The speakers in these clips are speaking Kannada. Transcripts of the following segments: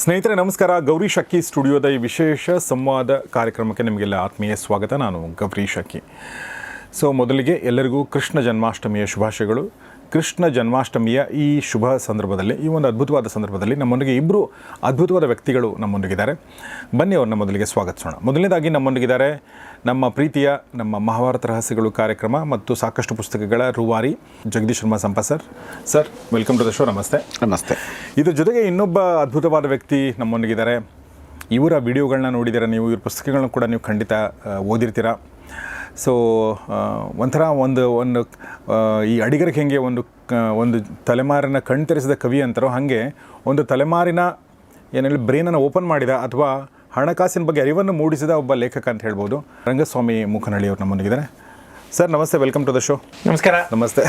ಸ್ನೇಹಿತರೆ ನಮಸ್ಕಾರ. ಗೌರೀಶ್ ಅಕ್ಕಿ ಸ್ಟುಡಿಯೋದ ಈ ವಿಶೇಷ ಸಂವಾದ ಕಾರ್ಯಕ್ರಮಕ್ಕೆ ನಿಮಗೆಲ್ಲ ಆತ್ಮೀಯ ಸ್ವಾಗತ. ನಾನು ಗೌರೀಶ್ ಅಕ್ಕಿ. ಮೊದಲಿಗೆ ಎಲ್ಲರಿಗೂ ಕೃಷ್ಣ ಜನ್ಮಾಷ್ಟಮಿಯ ಶುಭಾಶಯಗಳು. ಕೃಷ್ಣ ಜನ್ಮಾಷ್ಟಮಿಯ ಈ ಶುಭ ಸಂದರ್ಭದಲ್ಲಿ, ಈ ಒಂದು ಅದ್ಭುತವಾದ ಸಂದರ್ಭದಲ್ಲಿ ನಮ್ಮೊಂದಿಗೆ ಇಬ್ಬರು ಅದ್ಭುತವಾದ ವ್ಯಕ್ತಿಗಳು ನಮ್ಮೊಂದಿಗಿದ್ದಾರೆ. ಬನ್ನಿ ಅವ್ರನ್ನ ಮೊದಲಿಗೆ ಸ್ವಾಗತಿಸೋಣ. ಮೊದಲನೇದಾಗಿ ನಮ್ಮೊಂದಿಗಿದ್ದಾರೆ ನಮ್ಮ ಪ್ರೀತಿಯ ನಮ್ಮ ಮಹಾಭಾರತ ರಹಸ್ಯಗಳು ಕಾರ್ಯಕ್ರಮ ಮತ್ತು ಸಾಕಷ್ಟು ಪುಸ್ತಕಗಳ ರೂವಾರಿ ಜಗದೀಶ್ ಶರ್ಮಾ ಸಂಪ sir welcome to the show. ನಮಸ್ತೆ. ನಮಸ್ತೆ. ಇದ್ರ ಜೊತೆಗೆ ಇನ್ನೊಬ್ಬ ಅದ್ಭುತವಾದ ವ್ಯಕ್ತಿ ನಮ್ಮೊಂದಿಗಿದ್ದಾರೆ. ಇವರ ವಿಡಿಯೋಗಳನ್ನ ನೋಡಿದ್ದೀರ ನೀವು, ಇವ್ರ ಪುಸ್ತಕಗಳನ್ನ ಕೂಡ ನೀವು ಖಂಡಿತ ಓದಿರ್ತೀರ. ಒಂಥರ ಒಂದು ಈ ಅಡಿಗರಿಗೆ ಹೆಂಗೆ ಒಂದು ತಲೆಮಾರಿನ ಕಣ್ತೆರೆಸಿದ ಕವಿ ಅಂತಾರೋ ಹಾಗೆ ಒಂದು ತಲೆಮಾರಿನ ಏನೇಳಿ ಬ್ರೈನನ್ನು ಓಪನ್ ಮಾಡಿದ ಅಥವಾ ಹಣಕಾಸಿನ ಬಗ್ಗೆ ಅರಿವನ್ನು ಮೂಡಿಸಿದ ಒಬ್ಬ ಲೇಖಕ ಅಂತ ಹೇಳ್ಬೋದು. ರಂಗಸ್ವಾಮಿ ಮೂಕನಹಳ್ಳಿ ಅವರು ನಮ್ಮೊಂದಿಗಿದ್ದಾರೆ. ಸರ್ ನಮಸ್ತೆ, ವೆಲ್ಕಮ್ ಟು ದ ಶೋ. ನಮಸ್ಕಾರ. ನಮಸ್ತೆ.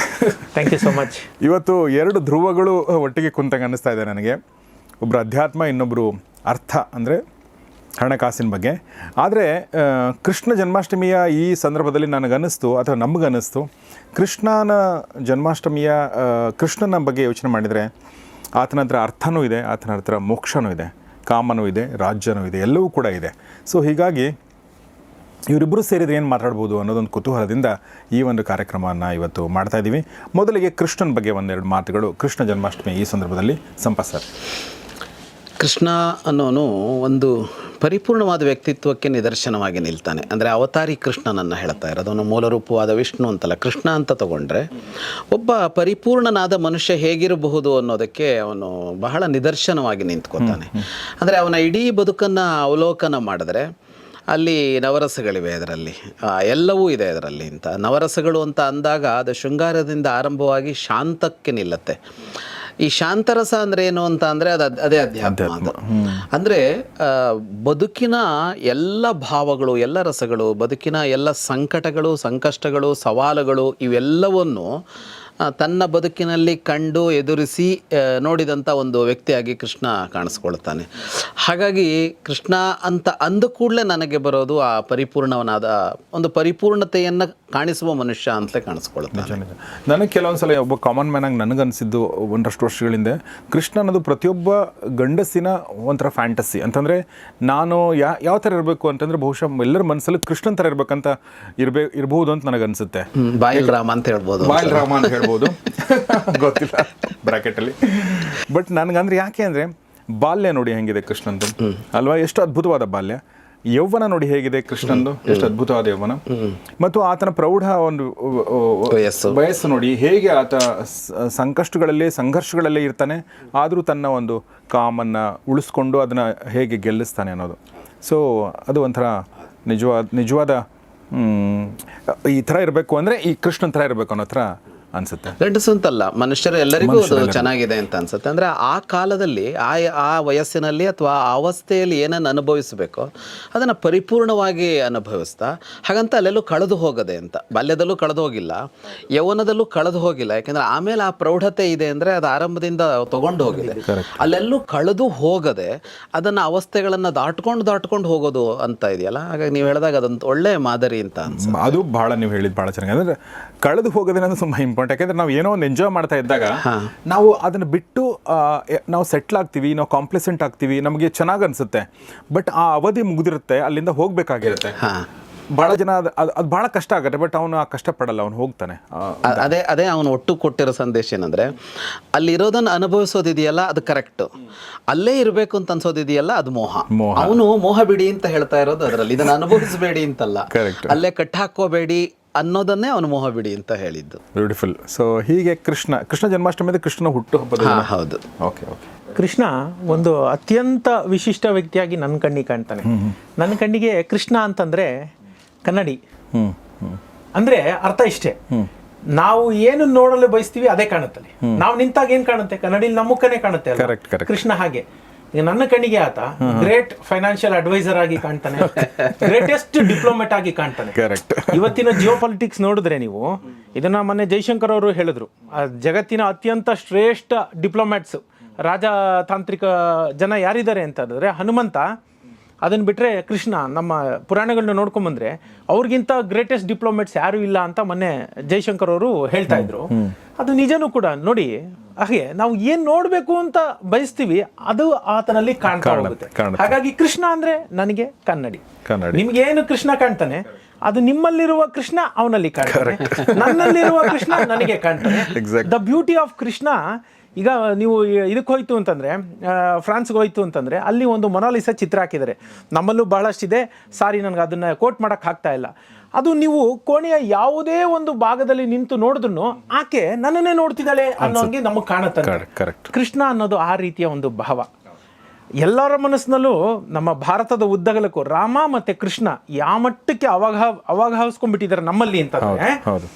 Thank you so much. ಇವತ್ತು ಎರಡು ಧ್ರುವಗಳು ಒಟ್ಟಿಗೆ ಕುಂತಂಗೆ ಅನ್ನಿಸ್ತಾ ಇದೆ ನನಗೆ. ಒಬ್ಬರು ಅಧ್ಯಾತ್ಮ, ಇನ್ನೊಬ್ಬರು ಅರ್ಥ ಅಂದರೆ ಹಣಕಾಸಿನ ಬಗ್ಗೆ. ಆದರೆ ಕೃಷ್ಣ ಜನ್ಮಾಷ್ಟಮಿಯ ಈ ಸಂದರ್ಭದಲ್ಲಿ ನನಗನ್ನಿಸ್ತು ಅಥವಾ ನಮಗನ್ನಿಸ್ತು, ಕೃಷ್ಣನ ಜನ್ಮಾಷ್ಟಮಿಯ ಕೃಷ್ಣನ ಬಗ್ಗೆ ಯೋಚನೆ ಮಾಡಿದರೆ ಆತನ ಹತ್ರ ಅರ್ಥನೂ ಇದೆ, ಆತನ ಹತ್ರ ಮೋಕ್ಷನೂ ಇದೆ, ಕಾಮನೂ ಇದೆ, ರಾಜ್ಯನೂ ಇದೆ, ಎಲ್ಲವೂ ಕೂಡ ಇದೆ. ಹೀಗಾಗಿ ಇವರಿಬ್ಬರು ಸೇರಿದರೆ ಏನು ಮಾತಾಡ್ಬೋದು ಅನ್ನೋದೊಂದು ಕುತೂಹಲದಿಂದ ಈ ಒಂದು ಕಾರ್ಯಕ್ರಮವನ್ನು ಇವತ್ತು ಮಾಡ್ತಾಯಿದ್ದೀವಿ. ಮೊದಲಿಗೆ ಕೃಷ್ಣನ ಬಗ್ಗೆ ಒಂದೆರಡು ಮಾತುಗಳು. ಕೃಷ್ಣ ಜನ್ಮಾಷ್ಟಮಿ ಈ ಸಂದರ್ಭದಲ್ಲಿ ಸಂಪ ಸರ್. ಕೃಷ್ಣ ಅನ್ನೋನು ಒಂದು ಪರಿಪೂರ್ಣವಾದ ವ್ಯಕ್ತಿತ್ವಕ್ಕೆ ನಿದರ್ಶನವಾಗಿ ನಿಲ್ತಾನೆ. ಅಂದರೆ ಅವತಾರಿ ಕೃಷ್ಣನನ್ನು ಹೇಳ್ತಾ ಇರೋದು. ಅವನು ಮೂಲ ರೂಪವಾದ ವಿಷ್ಣು ಅಂತಲ್ಲ, ಕೃಷ್ಣ ಅಂತ ತಗೊಂಡ್ರೆ ಒಬ್ಬ ಪರಿಪೂರ್ಣನಾದ ಮನುಷ್ಯ ಹೇಗಿರಬಹುದು ಅನ್ನೋದಕ್ಕೆ ಅವನು ಬಹಳ ನಿದರ್ಶನವಾಗಿ ನಿಂತ್ಕೋತಾನೆ. ಅಂದರೆ ಅವನ ಇಡೀ ಬದುಕನ್ನು ಅವಲೋಕನ ಮಾಡಿದ್ರೆ ಅಲ್ಲಿ ನವರಸಗಳಿವೆ, ಅದರಲ್ಲಿ ಎಲ್ಲವೂ ಇದೆ ಅದರಲ್ಲಿ. ಅಂತ ನವರಸಗಳು ಅಂತ ಅಂದಾಗ ಅದು ಶೃಂಗಾರದಿಂದ ಆರಂಭವಾಗಿ ಶಾಂತಕ್ಕೆ ನಿಲ್ಲತ್ತೆ. ಈ ಶಾಂತರಸ ಅಂದರೆ ಏನು ಅಂತ ಅಂದರೆ ಅದೇ ಅಧ್ಯಾತ್ಮ. ಅಂದರೆ ಬದುಕಿನ ಎಲ್ಲ ಭಾವಗಳು, ಎಲ್ಲ ರಸಗಳು, ಬದುಕಿನ ಎಲ್ಲ ಸಂಕಟಗಳು, ಸಂಕಷ್ಟಗಳು, ಸವಾಲುಗಳು ಇವೆಲ್ಲವನ್ನು ತನ್ನ ಬದುಕಿನಲ್ಲಿ ಕಂಡು ಎದುರಿಸಿ ನೋಡಿದಂಥ ಒಂದು ವ್ಯಕ್ತಿಯಾಗಿ ಕೃಷ್ಣ ಕಾಣಿಸ್ಕೊಳ್ತಾನೆ. ಹಾಗಾಗಿ ಕೃಷ್ಣ ಅಂತ ಅಂದ ಕೂಡಲೇ ನನಗೆ ಬರೋದು ಆ ಪರಿಪೂರ್ಣವನಾದ ಒಂದು ಪರಿಪೂರ್ಣತೆಯನ್ನು ಕಾಣಿಸುವ ಮನುಷ್ಯ ಅಂತಲೇ ಕಾಣಿಸ್ಕೊಳ್ತಾನೆ. ನನಗೆ ಕೆಲವೊಂದು ಸಲ ಒಬ್ಬ ಕಾಮನ್ ಮ್ಯಾನ್ ಆಗಿ ನನಗನ್ನಿಸಿದ್ದು ಒಂದಷ್ಟು ವರ್ಷಗಳಿಂದ, ಕೃಷ್ಣ ಅನ್ನೋದು ಪ್ರತಿಯೊಬ್ಬ ಗಂಡಸಿನ ಒಂಥರ ಫ್ಯಾಂಟಸಿ. ಅಂತಂದರೆ ನಾನು ಯಾವ ಥರ ಇರಬೇಕು ಅಂತಂದರೆ ಬಹುಶಃ ಎಲ್ಲರ ಮನಸ್ಸಲ್ಲಿ ಕೃಷ್ಣನ್ ಥರ ಇರಬೇಕಂತ ಇರಬಹುದು ಅಂತ ನನಗನ್ಸುತ್ತೆ. ಬಾಯಿಲ್ ರಾಮ ಅಂತ ಹೇಳ್ಬೋದು, ಬಾಯಿಲ್ ರಾಮ ಅಂತ ಹೇಳ್ಬೋದು, ಗೊತ್ತಿಲ್ಲ ಬ್ರಾಕೆಟಲ್ಲಿ. ಬಟ್ ನನಗಂದ್ರೆ ಯಾಕೆ ಅಂದರೆ ಬಾಲ್ಯ ನೋಡಿ ಹೆಂಗಿದೆ ಕೃಷ್ಣಂದು ಅಲ್ವಾ, ಎಷ್ಟು ಅದ್ಭುತವಾದ ಬಾಲ್ಯ. ಯೌವನ ನೋಡಿ ಹೇಗಿದೆ ಕೃಷ್ಣಂದು, ಎಷ್ಟು ಅದ್ಭುತವಾದ ಯೌವನ. ಮತ್ತು ಆತನ ಪ್ರೌಢ ಒಂದು ವಯಸ್ಸು ನೋಡಿ ಹೇಗೆ ಆತ ಸಂಕಷ್ಟಗಳಲ್ಲಿ ಸಂಘರ್ಷಗಳಲ್ಲೇ ಇರ್ತಾನೆ, ಆದರೂ ತನ್ನ ಒಂದು ಕಾಮನ್ನು ಉಳಿಸ್ಕೊಂಡು ಅದನ್ನು ಹೇಗೆ ಗೆಲ್ಲಿಸ್ತಾನೆ ಅನ್ನೋದು. ಅದು ಒಂಥರ ನಿಜವಾದ ಈ ಥರ ಇರಬೇಕು ಅಂದರೆ ಈ ಕೃಷ್ಣನ ಥರ ಇರಬೇಕು ಅನ್ನೋ ಥರ ಅನ್ಸುತ್ತೆ. ಗಂಡಸು ಅಂತಲ್ಲ, ಮನುಷ್ಯರು ಎಲ್ಲರಿಗೂ ಅದು ಚೆನ್ನಾಗಿದೆ ಅಂತ ಅನ್ಸುತ್ತೆ. ಅಂದರೆ ಆ ಕಾಲದಲ್ಲಿ ಆ ವಯಸ್ಸಿನಲ್ಲಿ ಅಥವಾ ಆ ಅವಸ್ಥೆಯಲ್ಲಿ ಏನನ್ನು ಅನುಭವಿಸಬೇಕೋ ಅದನ್ನು ಪರಿಪೂರ್ಣವಾಗಿ ಅನುಭವಿಸ್ತಾ, ಹಾಗಂತ ಅಲ್ಲೆಲ್ಲೂ ಕಳೆದು ಹೋಗದೆ ಅಂತ. ಬಾಲ್ಯದಲ್ಲೂ ಕಳೆದು ಹೋಗಿಲ್ಲ, ಯೌವನದಲ್ಲೂ ಕಳೆದು ಹೋಗಿಲ್ಲ. ಯಾಕೆಂದರೆ ಆಮೇಲೆ ಆ ಪ್ರೌಢತೆ ಇದೆ ಅಂದರೆ ಅದು ಆರಂಭದಿಂದ ತಗೊಂಡು ಹೋಗಿದೆ. ಅಲ್ಲೆಲ್ಲೂ ಕಳೆದು ಹೋಗದೆ ಅದನ್ನು ಅವಸ್ಥೆಗಳನ್ನು ದಾಟ್ಕೊಂಡು ಹೋಗೋದು ಅಂತ ಇದೆಯಲ್ಲ. ಹಾಗಾಗಿ ನೀವು ಹೇಳಿದಾಗ ಅದೊಂದು ಒಳ್ಳೆ ಮಾದರಿ ಅಂತ ಅನ್ಸುತ್ತೆ. ಅದು ಭಾಳ ನೀವು ಹೇಳಿದ್ದು ಭಾಳ ಚೆನ್ನಾಗಿ. ಅಂದರೆ ಕಳೆದು ಹೋಗೋದೇ ಅನ್ನೋದು ತುಂಬ ಇಂಪಾರ್ಟೆಂಟ್. ಯಾಕೆಂದರೆ ನಾವು ಏನೋ ಒಂದು ಎಂಜಾಯ್ ಮಾಡ್ತಾ ಇದ್ದಾಗ ನಾವು ಅದನ್ನು ಬಿಟ್ಟು ನಾವು ಸೆಟ್ಲ್ ಆಗ್ತೀವಿ, ನಾವು ಕಾಂಪ್ಲಿಸೆಂಟ್ ಆಗ್ತೀವಿ, ನಮಗೆ ಚೆನ್ನಾಗಿ ಅನಿಸುತ್ತೆ. ಬಟ್ ಆ ಅವಧಿ ಮುಗಿದಿರುತ್ತೆ, ಅಲ್ಲಿಂದ ಹೋಗಬೇಕಾಗಿರುತ್ತೆ. ಭಾಳ ಜನ ಅದು ಭಾಳ ಕಷ್ಟ ಆಗುತ್ತೆ, ಬಟ್ ಅವನು ಆ ಕಷ್ಟಪಡಲ್ಲ, ಅವನು ಹೋಗ್ತಾನೆ. ಅದೇ ಅವನು ಒಟ್ಟು ಕೊಟ್ಟಿರೋ ಸಂದೇಶ ಏನಂದರೆ, ಅಲ್ಲಿರೋದನ್ನು ಅನುಭವಿಸೋದಿದೆಯಲ್ಲ ಅದು ಕರೆಕ್ಟು, ಅಲ್ಲೇ ಇರಬೇಕು ಅಂತ ಅನ್ಸೋದಿದೆಯಲ್ಲ ಅದು ಮೋಹ. ಅವನು ಮೋಹ ಬಿಡಿ ಅಂತ ಹೇಳ್ತಾ ಇರೋದು ಅದರಲ್ಲಿ, ಇದನ್ನು ಅನುಭವಿಸಬೇಡಿ ಅಂತಲ್ಲ, ಅಲ್ಲೇ ಕಟ್ಟಾಕೋಬೇಡಿ ಅನ್ನೋದನ್ನೇ ಅವನು ಮೋಹ ಬಿಡಿ ಅಂತ ಹೇಳಿದ್ದು. ಬ್ಯೂಟಿಫುಲ್. ಹೀಗೆ ಕೃಷ್ಣ ಜನ್ಮಾಷ್ಟಮಿ ಕೃಷ್ಣನ ಹುಟ್ಟು ಹಬ್ಬದ. ಹೌದು. ಓಕೆ. ಕೃಷ್ಣ ಒಂದು ಅತ್ಯಂತ ವಿಶಿಷ್ಟ ವ್ಯಕ್ತಿಯಾಗಿ ನನ್ನ ಕಣ್ಣಿಗೆ ಕಾಣ್ತಾನೆ. ನನ್ನ ಕಣ್ಣಿಗೆ ಕೃಷ್ಣ ಅಂತಂದ್ರೆ ಕನ್ನಡಿ. ಅಂದ್ರೆ ಅರ್ಥ ಇಷ್ಟೇ, ನಾವು ಏನು ನೋಡಲು ಬಯಸ್ತೀವಿ ಅದೇ ಕಾಣುತ್ತಲ್ಲಿ. ನಾವು ನಿಂತಾಗ ಏನ್ ಕಾಣುತ್ತೆ, ಕನ್ನಡಿಲಿ ನಮ್ಮ ಮುಖನೇ ಕಾಣುತ್ತೆ. ಕೃಷ್ಣ ಹಾಗೆ ಈಗ ನನ್ನ ಕಣ್ಣಿಗೆ ಆತ ಗ್ರೇಟ್ ಫೈನಾನ್ಷಿಯಲ್ ಅಡ್ವೈಸರ್ ಆಗಿ ಕಾಣ್ತಾನೆ, ಗ್ರೇಟೆಸ್ಟ್ ಡಿಪ್ಲೊಮೆಟ್ ಆಗಿ ಕಾಣ್ತಾನೆ. ಇವತ್ತಿನ ಜಿಯೋ ಪಾಲಿಟಿಕ್ಸ್ ನೋಡಿದ್ರೆ ನೀವು, ಇದನ್ನ ಮೊನ್ನೆ ಜೈಶಂಕರ್ ಅವರು ಹೇಳಿದ್ರು, ಜಗತ್ತಿನ ಅತ್ಯಂತ ಶ್ರೇಷ್ಠ ಡಿಪ್ಲೊಮ್ಯಾಟ್ಸ್, ರಾಜತಾಂತ್ರಿಕ ಜನ ಯಾರಿದ್ದಾರೆ ಅಂತಂದ್ರೆ ಹನುಮಂತ, ಅದನ್ನು ಬಿಟ್ಟರೆ ಕೃಷ್ಣ. ನಮ್ಮ ಪುರಾಣಗಳನ್ನ ನೋಡ್ಕೊಂಬಂದ್ರೆ ಅವ್ರಿಗಿಂತ ಗ್ರೇಟೆಸ್ಟ್ ಡಿಪ್ಲೊಮೇಟ್ಸ್ ಯಾರೂ ಇಲ್ಲ ಅಂತ ಮೊನ್ನೆ ಜೈಶಂಕರ್ ಅವರು ಹೇಳ್ತಾ ಇದ್ರು. ಅದು ನಿಜನೂ ಕೂಡ. ನೋಡಿ, ಹಾಗೆ ನಾವು ಏನ್ ನೋಡ್ಬೇಕು ಅಂತ ಬಯಸ್ತೀವಿ ಅದು ಆತನಲ್ಲಿ ಕಾಣ್ತಾ ಹೋಗುತ್ತೆ. ಹಾಗಾಗಿ ಕೃಷ್ಣ ಅಂದ್ರೆ ನನಗೆ ಕನ್ನಡಿ. ನಿಮ್ಗೆ ಏನು ಕೃಷ್ಣ ಕಾಣ್ತಾನೆ ಅದು ನಿಮ್ಮಲ್ಲಿರುವ ಕೃಷ್ಣ ಅವನಲ್ಲಿ ಕಾಣ್ತಾನೆ, ನನ್ನಲ್ಲಿರುವ ಕೃಷ್ಣ ನನಗೆ ಕಾಣ್ತಾನೆ. The beauty of Krishna. ಈಗ ನೀವು ಇದಕ್ಕೆ ಹೋಯ್ತು ಅಂತಂದ್ರೆ, ಫ್ರಾನ್ಸ್ಗೆ ಹೋಯ್ತು ಅಂತಂದ್ರೆ, ಅಲ್ಲಿ ಒಂದು ಮೊನಾಲಿಸಾ ಚಿತ್ರ ಹಾಕಿದ್ದಾರೆ. ನಮ್ಮಲ್ಲೂ ಬಹಳಷ್ಟಿದೆ, ಸಾರಿ ನನಗೆ ಅದನ್ನ ಕೋಟ್ ಮಾಡಕ್ ಆಗ್ತಾ ಇಲ್ಲ. ಅದು ನೀವು ಕೋಣೆಯ ಯಾವುದೇ ಒಂದು ಭಾಗದಲ್ಲಿ ನಿಂತು ನೋಡಿದ್ರು ಆಕೆ ನನ್ನನ್ನೇ ನೋಡ್ತಿದ್ದಾಳೆ ಅನ್ನೋಂಗೆ ನಮಗೆ ಕಾಣುತ್ತೆ. ಕೃಷ್ಣ ಅನ್ನೋದು ಆ ರೀತಿಯ ಒಂದು ಭಾವ ಎಲ್ಲರ ಮನಸ್ಸಿನಲ್ಲೂ. ನಮ್ಮ ಭಾರತದ ಉದ್ದಗಲಕ್ಕೂ ರಾಮ ಮತ್ತೆ ಕೃಷ್ಣ ಯಾವ ಮಟ್ಟಕ್ಕೆ ಅವಾಗಹಾವಿಸ್ಕೊಂಡ್ಬಿಟ್ಟಿದ್ದಾರೆ ನಮ್ಮಲ್ಲಿ ಅಂತಂದ್ರೆ,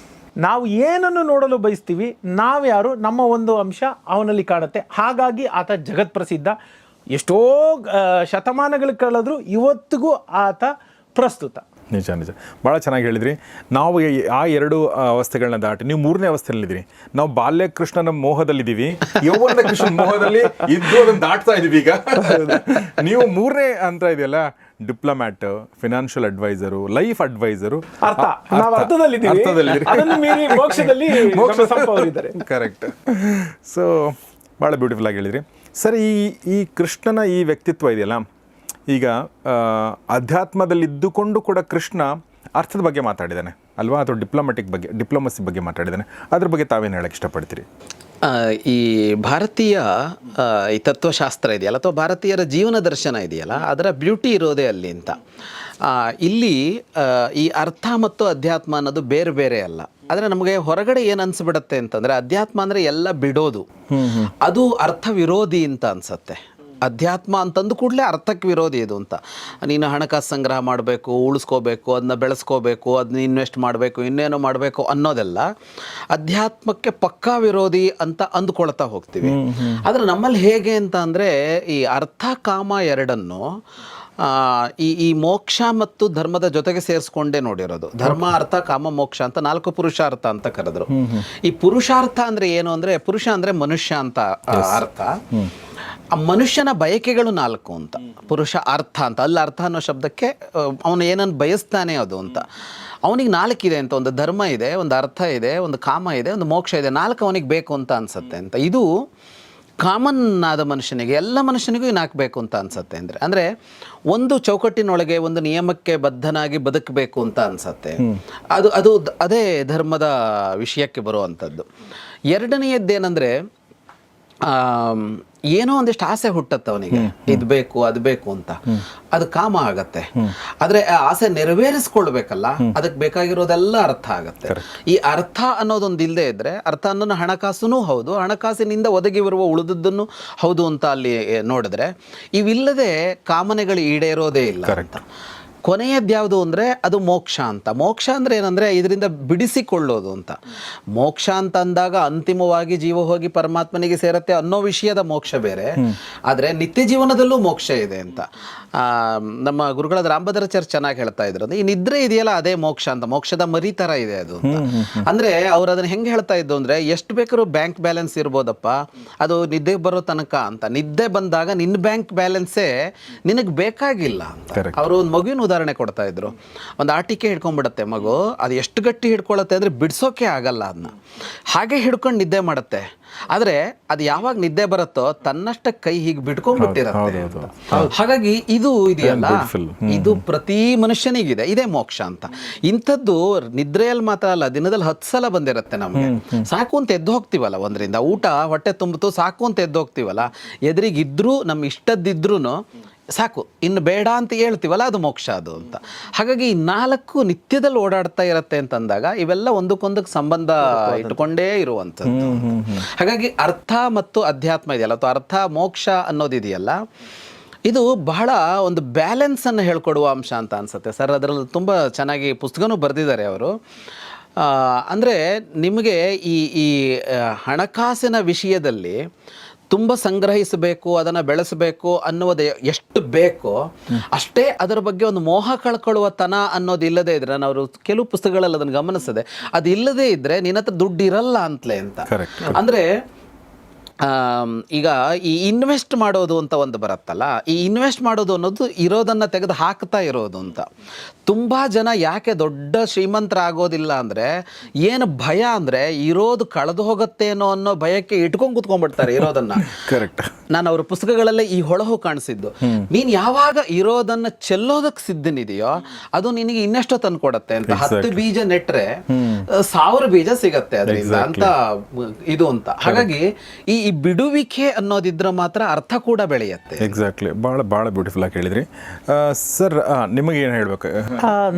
ನಾವು ಏನನ್ನು ನೋಡಲು ಬಯಸ್ತೀವಿ, ನಾವ್ಯಾರು, ನಮ್ಮ ಒಂದು ಅಂಶ ಅವನಲ್ಲಿ ಕಾಣುತ್ತೆ. ಹಾಗಾಗಿ ಆತ ಜಗತ್ ಪ್ರಸಿದ್ಧ. ಎಷ್ಟೋ ಶತಮಾನಗಳು ಕಳೆದ್ರು ಇವತ್ತಿಗೂ ಆತ ಪ್ರಸ್ತುತ. ನಿಜ ನಿಜ, ಭಾಳ ಚೆನ್ನಾಗಿ ಹೇಳಿದ್ರಿ. ನಾವು ಆ ಎರಡು ಅವಸ್ಥೆಗಳನ್ನ ದಾಟಿ ನೀವು ಮೂರನೇ ಅವಸ್ಥೆಯಲ್ಲಿದ್ದೀರಿ. ನಾವು ಬಾಲ್ಯ ಕೃಷ್ಣನ ಮೋಹದಲ್ಲಿದ್ದೀವಿ, ಯೌವನ ಕೃಷ್ಣನ ಮೋಹದಲ್ಲಿ ಇದ್ದು ಅದನ್ನು ದಾಟ್ತಾ ಇದೀವಿ. ಈಗ ನೀವು ಮೂರನೇ ಅಂತ ಇದೆಯಲ್ಲ, Diplomat, financial adviser, life adviser. Correct. So ಭಾಳ ಬ್ಯೂಟಿಫುಲ್ ಆಗಿ ಹೇಳಿದ್ರಿ ಸರ್. ಈ ಕೃಷ್ಣನ ಈ ವ್ಯಕ್ತಿತ್ವ ಇದೆಯಲ್ಲ, ಈಗ ಅಧ್ಯಾತ್ಮದಲ್ಲಿದ್ದುಕೊಂಡು ಕೂಡ ಕೃಷ್ಣ ಅರ್ಥದ ಬಗ್ಗೆ ಮಾತಾಡಿದ್ದಾನೆ ಅಲ್ವಾ, ಅಥವಾ ಡಿಪ್ಲೊಮಸಿ ಬಗ್ಗೆ ಮಾತಾಡಿದ್ದಾನೆ. ಅದ್ರ ಬಗ್ಗೆ ತಾವೇನು ಹೇಳಕ್ಕೆ ಇಷ್ಟಪಡ್ತೀರಿ? ಈ ಭಾರತೀಯ ಈ ತತ್ವಶಾಸ್ತ್ರ ಇದೆಯಲ್ಲ, ಅಥವಾ ಭಾರತೀಯರ ಜೀವನ ದರ್ಶನ ಇದೆಯಲ್ಲ, ಅದರ ಬ್ಯೂಟಿ ಇರೋದೇ ಅಲ್ಲಿ ಅಂತ. ಇಲ್ಲಿ ಈ ಅರ್ಥ ಮತ್ತು ಅಧ್ಯಾತ್ಮ ಅನ್ನೋದು ಬೇರೆ ಬೇರೆ ಅಲ್ಲ. ಆದರೆ ನಮಗೆ ಹೊರಗಡೆ ಏನು ಅನ್ಸ್ಬಿಡತ್ತೆ ಅಂತಂದರೆ, ಅಧ್ಯಾತ್ಮ ಅಂದರೆ ಎಲ್ಲ ಬಿಡೋದು, ಅದು ಅರ್ಥ ವಿರೋಧಿ ಅಂತ ಅನ್ಸತ್ತೆ. ಅಧ್ಯಾತ್ಮ ಅಂತಂದು ಕೂಡಲೇ ಅರ್ಥಕ್ಕೆ ವಿರೋಧಿ ಇದು ಅಂತ. ನೀನು ಹಣಕಾಸು ಸಂಗ್ರಹ ಮಾಡಬೇಕು, ಉಳಿಸ್ಕೋಬೇಕು, ಅದನ್ನ ಬೆಳೆಸ್ಕೋಬೇಕು, ಅದನ್ನ ಇನ್ವೆಸ್ಟ್ ಮಾಡಬೇಕು, ಇನ್ನೇನೋ ಮಾಡಬೇಕು ಅನ್ನೋದೆಲ್ಲ ಅಧ್ಯಾತ್ಮಕ್ಕೆ ಪಕ್ಕಾ ವಿರೋಧಿ ಅಂತ ಅಂದ್ಕೊಳ್ತಾ ಹೋಗ್ತೀವಿ. ಆದರೆ ನಮ್ಮಲ್ಲಿ ಹೇಗೆ ಅಂತ ಅಂದರೆ, ಈ ಅರ್ಥ ಕಾಮ ಎರಡನ್ನು ಈ ಮೋಕ್ಷ ಮತ್ತು ಧರ್ಮದ ಜೊತೆಗೆ ಸೇರಿಸ್ಕೊಂಡೇ ನೋಡಿರೋದು. ಧರ್ಮ, ಅರ್ಥ, ಕಾಮ, ಮೋಕ್ಷ ಅಂತ 4 ಪುರುಷಾರ್ಥ ಅಂತ ಕರೆದ್ರು. ಈ ಪುರುಷಾರ್ಥ ಅಂದರೆ ಏನು ಅಂದರೆ, ಪುರುಷ ಅಂದರೆ ಮನುಷ್ಯ ಅಂತ ಅರ್ಥ. ಆ ಮನುಷ್ಯನ ಬಯಕೆಗಳು 4 ಅಂತ. ಪುರುಷ ಅರ್ಥ ಅಂತ, ಅಲ್ಲಿ ಅರ್ಥ ಅನ್ನೋ ಶಬ್ದಕ್ಕೆ ಅವನು ಏನನ್ನು ಬಯಸ್ತಾನೆ ಅದು ಅಂತ. ಅವನಿಗೆ 4 ಇದೆ ಅಂತ, ಒಂದು ಧರ್ಮ ಇದೆ, ಒಂದು ಅರ್ಥ ಇದೆ, ಒಂದು ಕಾಮ ಇದೆ, ಒಂದು ಮೋಕ್ಷ ಇದೆ. 4 ಅವನಿಗೆ ಬೇಕು ಅಂತ ಅನ್ಸುತ್ತೆ ಅಂತ. ಇದು ಕಾಮನ್ ಆದ ಮನುಷ್ಯನಿಗೆ, ಎಲ್ಲ ಮನುಷ್ಯನಿಗೂ 4 ಬೇಕು ಅಂತ ಅನ್ಸುತ್ತೆ. ಅಂದರೆ ಒಂದು ಚೌಕಟ್ಟಿನೊಳಗೆ ಒಂದು ನಿಯಮಕ್ಕೆ ಬದ್ಧನಾಗಿ ಬದುಕಬೇಕು ಅಂತ ಅನ್ಸುತ್ತೆ. ಅದು ಅದೇ ಧರ್ಮದ ವಿಷಯಕ್ಕೆ ಬರುವಂಥದ್ದು. ಎರಡನೆಯದ್ದೇನೆಂದರೆ, ಏನೋ ಒಂದಿಷ್ಟು ಆಸೆ ಹುಟ್ಟತ್ತೆ ಅವನಿಗೆ, ಇದು ಬೇಕು ಅದು ಬೇಕು ಅಂತ, ಅದು ಕಾಮ ಆಗತ್ತೆ. ಆದ್ರೆ ಆ ಆಸೆ ನೆರವೇರಿಸ್ಕೊಳ್ಬೇಕಲ್ಲ, ಅದಕ್ಕೆ ಬೇಕಾಗಿರೋದೆಲ್ಲ ಅರ್ಥ ಆಗತ್ತೆ. ಈ ಅರ್ಥ ಅನ್ನೋದೊಂದು ಇಲ್ಲದೆ ಇದ್ರೆ, ಅರ್ಥ ಅನ್ನೋ ಹಣಕಾಸು ಹೌದು, ಹಣಕಾಸಿನಿಂದ ಒದಗಿ ಬರುವ ಉಳಿದದ್ದನ್ನು ಹೌದು ಅಂತ ಅಲ್ಲಿ ನೋಡಿದ್ರೆ, ಇವಿಲ್ಲದೆ ಕಾಮನೆಗಳು ಈಡೇರೋದೇ ಇಲ್ಲ ಅಂತ. ಕೊನೆಯದ್ಯಾವುದು ಅಂದರೆ ಅದು ಮೋಕ್ಷ ಅಂತ. ಮೋಕ್ಷ ಅಂದರೆ ಏನಂದರೆ ಇದರಿಂದ ಬಿಡಿಸಿಕೊಳ್ಳೋದು ಅಂತ. ಮೋಕ್ಷ ಅಂತ ಅಂದಾಗ ಅಂತಿಮವಾಗಿ ಜೀವ ಹೋಗಿ ಪರಮಾತ್ಮನಿಗೆ ಸೇರತ್ತೆ ಅನ್ನೋ ವಿಷಯದ ಮೋಕ್ಷ ಬೇರೆ, ಆದರೆ ನಿತ್ಯ ಜೀವನದಲ್ಲೂ ಮೋಕ್ಷ ಇದೆ ಅಂತ. ನಮ್ಮ ಗುರುಗಳಾದ ರಾಮಭದ್ರಾಚಾರ್ಯ ಚೆನ್ನಾಗಿ ಹೇಳ್ತಾ ಇದ್ರು, ಈ ನಿದ್ರೆ ಇದೆಯಲ್ಲ ಅದೇ ಮೋಕ್ಷ ಅಂತ, ಮೋಕ್ಷದ ಮರಿ ಥರ ಇದೆ ಅದು ಅಂತ. ಅಂದರೆ ಅವ್ರು ಅದನ್ನು ಹೆಂಗೆ ಹೇಳ್ತಾ ಇದ್ದು ಅಂದರೆ, ಎಷ್ಟು ಬೇಕಾದ್ರೂ ಬ್ಯಾಂಕ್ ಬ್ಯಾಲೆನ್ಸ್ ಇರ್ಬೋದಪ್ಪ, ಅದು ನಿದ್ದೆ ಬರೋ ತನಕ ಅಂತ. ನಿದ್ದೆ ಬಂದಾಗ ನಿನ್ನ ಬ್ಯಾಂಕ್ ಬ್ಯಾಲೆನ್ಸೇ ನಿನಗೆ ಬೇಕಾಗಿಲ್ಲ ಅಂತ. ಅವರು ಒಂದು ಮಗುವಿನ ಉದಾಹರಣೆ ಕೊಡ್ತಾ ಇದ್ರು. ಒಂದು ಆಟಿಕೆ ಹಿಡ್ಕೊಂಡ್ಬಿಡತ್ತೆ ಮಗು, ಅದು ಎಷ್ಟು ಗಟ್ಟಿ ಹಿಡ್ಕೊಳತ್ತೆ ಅಂದರೆ ಬಿಡಿಸೋಕೆ ಆಗಲ್ಲ ಅದನ್ನ, ಹಾಗೆ ಹಿಡ್ಕೊಂಡು ನಿದ್ದೆ ಮಾಡುತ್ತೆ. ಆದರೆ ಅದು ಯಾವಾಗ ನಿದ್ದೆ ಬರುತ್ತೋ ತನ್ನಷ್ಟ ಕೈ ಹೀಗೆ ಬಿಟ್ಕೊಂಡ್ಬಿಟ್ಟಿರತ್ತೆ. ಹಾಗಾಗಿ ಇದು ಇದೆಯಲ್ಲ, ಇದು ಪ್ರತಿ ಮನುಷ್ಯನಿಗಿದೆ, ಇದೇ ಮೋಕ್ಷ ಅಂತ. ಇಂಥದ್ದು ನಿದ್ರೆಯಲ್ಲಿ ಮಾತ್ರ ಅಲ್ಲ, ದಿನದಲ್ಲಿ 10 ಸಲ ಬಂದಿರುತ್ತೆ ನಮಗೆ. ಸಾಕು ಅಂತ ಎದ್ದು ಹೋಗ್ತೀವಲ್ಲ, ಒಂದರಿಂದ ಊಟ ಹೊಟ್ಟೆ ತುಂಬಿತು ಸಾಕು ಅಂತ ಎದ್ದು ಹೋಗ್ತೀವಲ್ಲ, ಎದುರಿಗಿದ್ರು ನಮ್ಮ ಇಷ್ಟದ್ದಿದ್ರೂ ಸಾಕು ಇನ್ನು ಬೇಡ ಅಂತ ಹೇಳ್ತೀವಲ್ಲ, ಅದು ಮೋಕ್ಷ ಅದು ಅಂತ. ಹಾಗಾಗಿ ಈ 4 ನಿತ್ಯದಲ್ಲಿ ಓಡಾಡ್ತಾ ಇರತ್ತೆ ಅಂತಂದಾಗ ಇವೆಲ್ಲ ಒಂದಕ್ಕೊಂದಕ್ಕೆ ಸಂಬಂಧ ಇಟ್ಕೊಂಡೇ ಇರುವಂಥದ್ದು. ಹಾಗಾಗಿ ಅರ್ಥ ಮತ್ತು ಅಧ್ಯಾತ್ಮ ಇದೆಯಲ್ಲ, ಅಥವಾ ಅರ್ಥ ಮೋಕ್ಷ ಅನ್ನೋದಿದೆಯಲ್ಲ, ಇದು ಬಹಳ ಒಂದು ಬ್ಯಾಲೆನ್ಸನ್ನು ಹೇಳ್ಕೊಡುವ ಅಂಶ ಅಂತ ಅನಿಸುತ್ತೆ ಸರ್. ಅದರಲ್ಲಿ ತುಂಬ ಚೆನ್ನಾಗಿ ಪುಸ್ತಕನೂ ಬರೆದಿದ್ದಾರೆ ಅವರು. ಅಂದರೆ ನಿಮಗೆ ಈ ಹಣಕಾಸಿನ ವಿಷಯದಲ್ಲಿ ತುಂಬ ಸಂಗ್ರಹಿಸಬೇಕು, ಅದನ್ನು ಬೆಳೆಸಬೇಕು ಅನ್ನೋದು ಎಷ್ಟು ಬೇಕೋ ಅಷ್ಟೇ ಅದರ ಬಗ್ಗೆ ಒಂದು ಮೋಹ ಕಳ್ಕೊಳ್ಳುವ ತನ ಅನ್ನೋದು ಇಲ್ಲದೇ ಇದ್ರೆ, ನಾನು ಅವರು ಕೆಲವು ಪುಸ್ತಕಗಳಲ್ಲಿ ಅದನ್ನು ಗಮನಿಸಿದೆ, ಅದು ಇಲ್ಲದೇ ಇದ್ರೆ ನಿನ್ನ ಹತ್ರ ದುಡ್ಡು ಇರಲ್ಲ ಅಂತಲೇ ಅಂತ. ಅಂದರೆ ಈಗ ಈ ಇನ್ವೆಸ್ಟ್ ಮಾಡೋದು ಅಂತ ಒಂದು ಬರುತ್ತಲ್ಲ, ಈ ಇನ್ವೆಸ್ಟ್ ಮಾಡೋದು ಅನ್ನೋದು ಇರೋದನ್ನು ತೆಗೆದು ಹಾಕ್ತಾ ಇರೋದು ಅಂತ. ತುಂಬ ಜನ ಯಾಕೆ ದೊಡ್ಡ ಶ್ರೀಮಂತರಾಗೋದಿಲ್ಲ ಅಂದರೆ ಏನು ಭಯ ಅಂದರೆ ಇರೋದು ಕಳೆದು ಹೋಗುತ್ತೇನೋ ಅನ್ನೋ ಭಯಕ್ಕೆ ಇಟ್ಕೊಂಡು ಕೂತ್ಕೊಂಡ್ಬಿಡ್ತಾರೆ ಇರೋದನ್ನು. ಕರೆಕ್ಟ್. ನಾನು ಅವ್ರ ಪುಸ್ತಕಗಳಲ್ಲೇ ಈ ಹೊಳಹು ಕಾಣಿಸಿದ್ದು, ನೀನು ಯಾವಾಗ ಇರೋದನ್ನು ಚೆಲ್ಲೋದಕ್ಕೆ ಸಿದ್ಧನಿದೆಯೋ ಅದು ನಿನಗೆ ಇನ್ನೆಷ್ಟೋ ತಂದು ಕೊಡುತ್ತೆ ಅಂತ. 10 ಬೀಜ ನೆಟ್ರೆ 1000 ಬೀಜ ಸಿಗತ್ತೆ ಅದರಿಂದ ಅಂತ ಇದು ಅಂತ. ಹಾಗಾಗಿ ಈ ಬಿಡುವಿಕೆ ಅನ್ನೋದಿದ್ರೆ ಮಾತ್ರ ಅರ್ಥ ಕೂಡ ಬೆಳೆಯುತ್ತೆ. ಎಕ್ಸಾಕ್ಟ್ಲಿ. ಭಾಳ ಬ್ಯೂಟಿಫುಲ್ ಆಗಿ ಹೇಳಿದ್ರಿ ಸರ್. ನಿಮಗೆ ಏನು ಹೇಳಬೇಕು?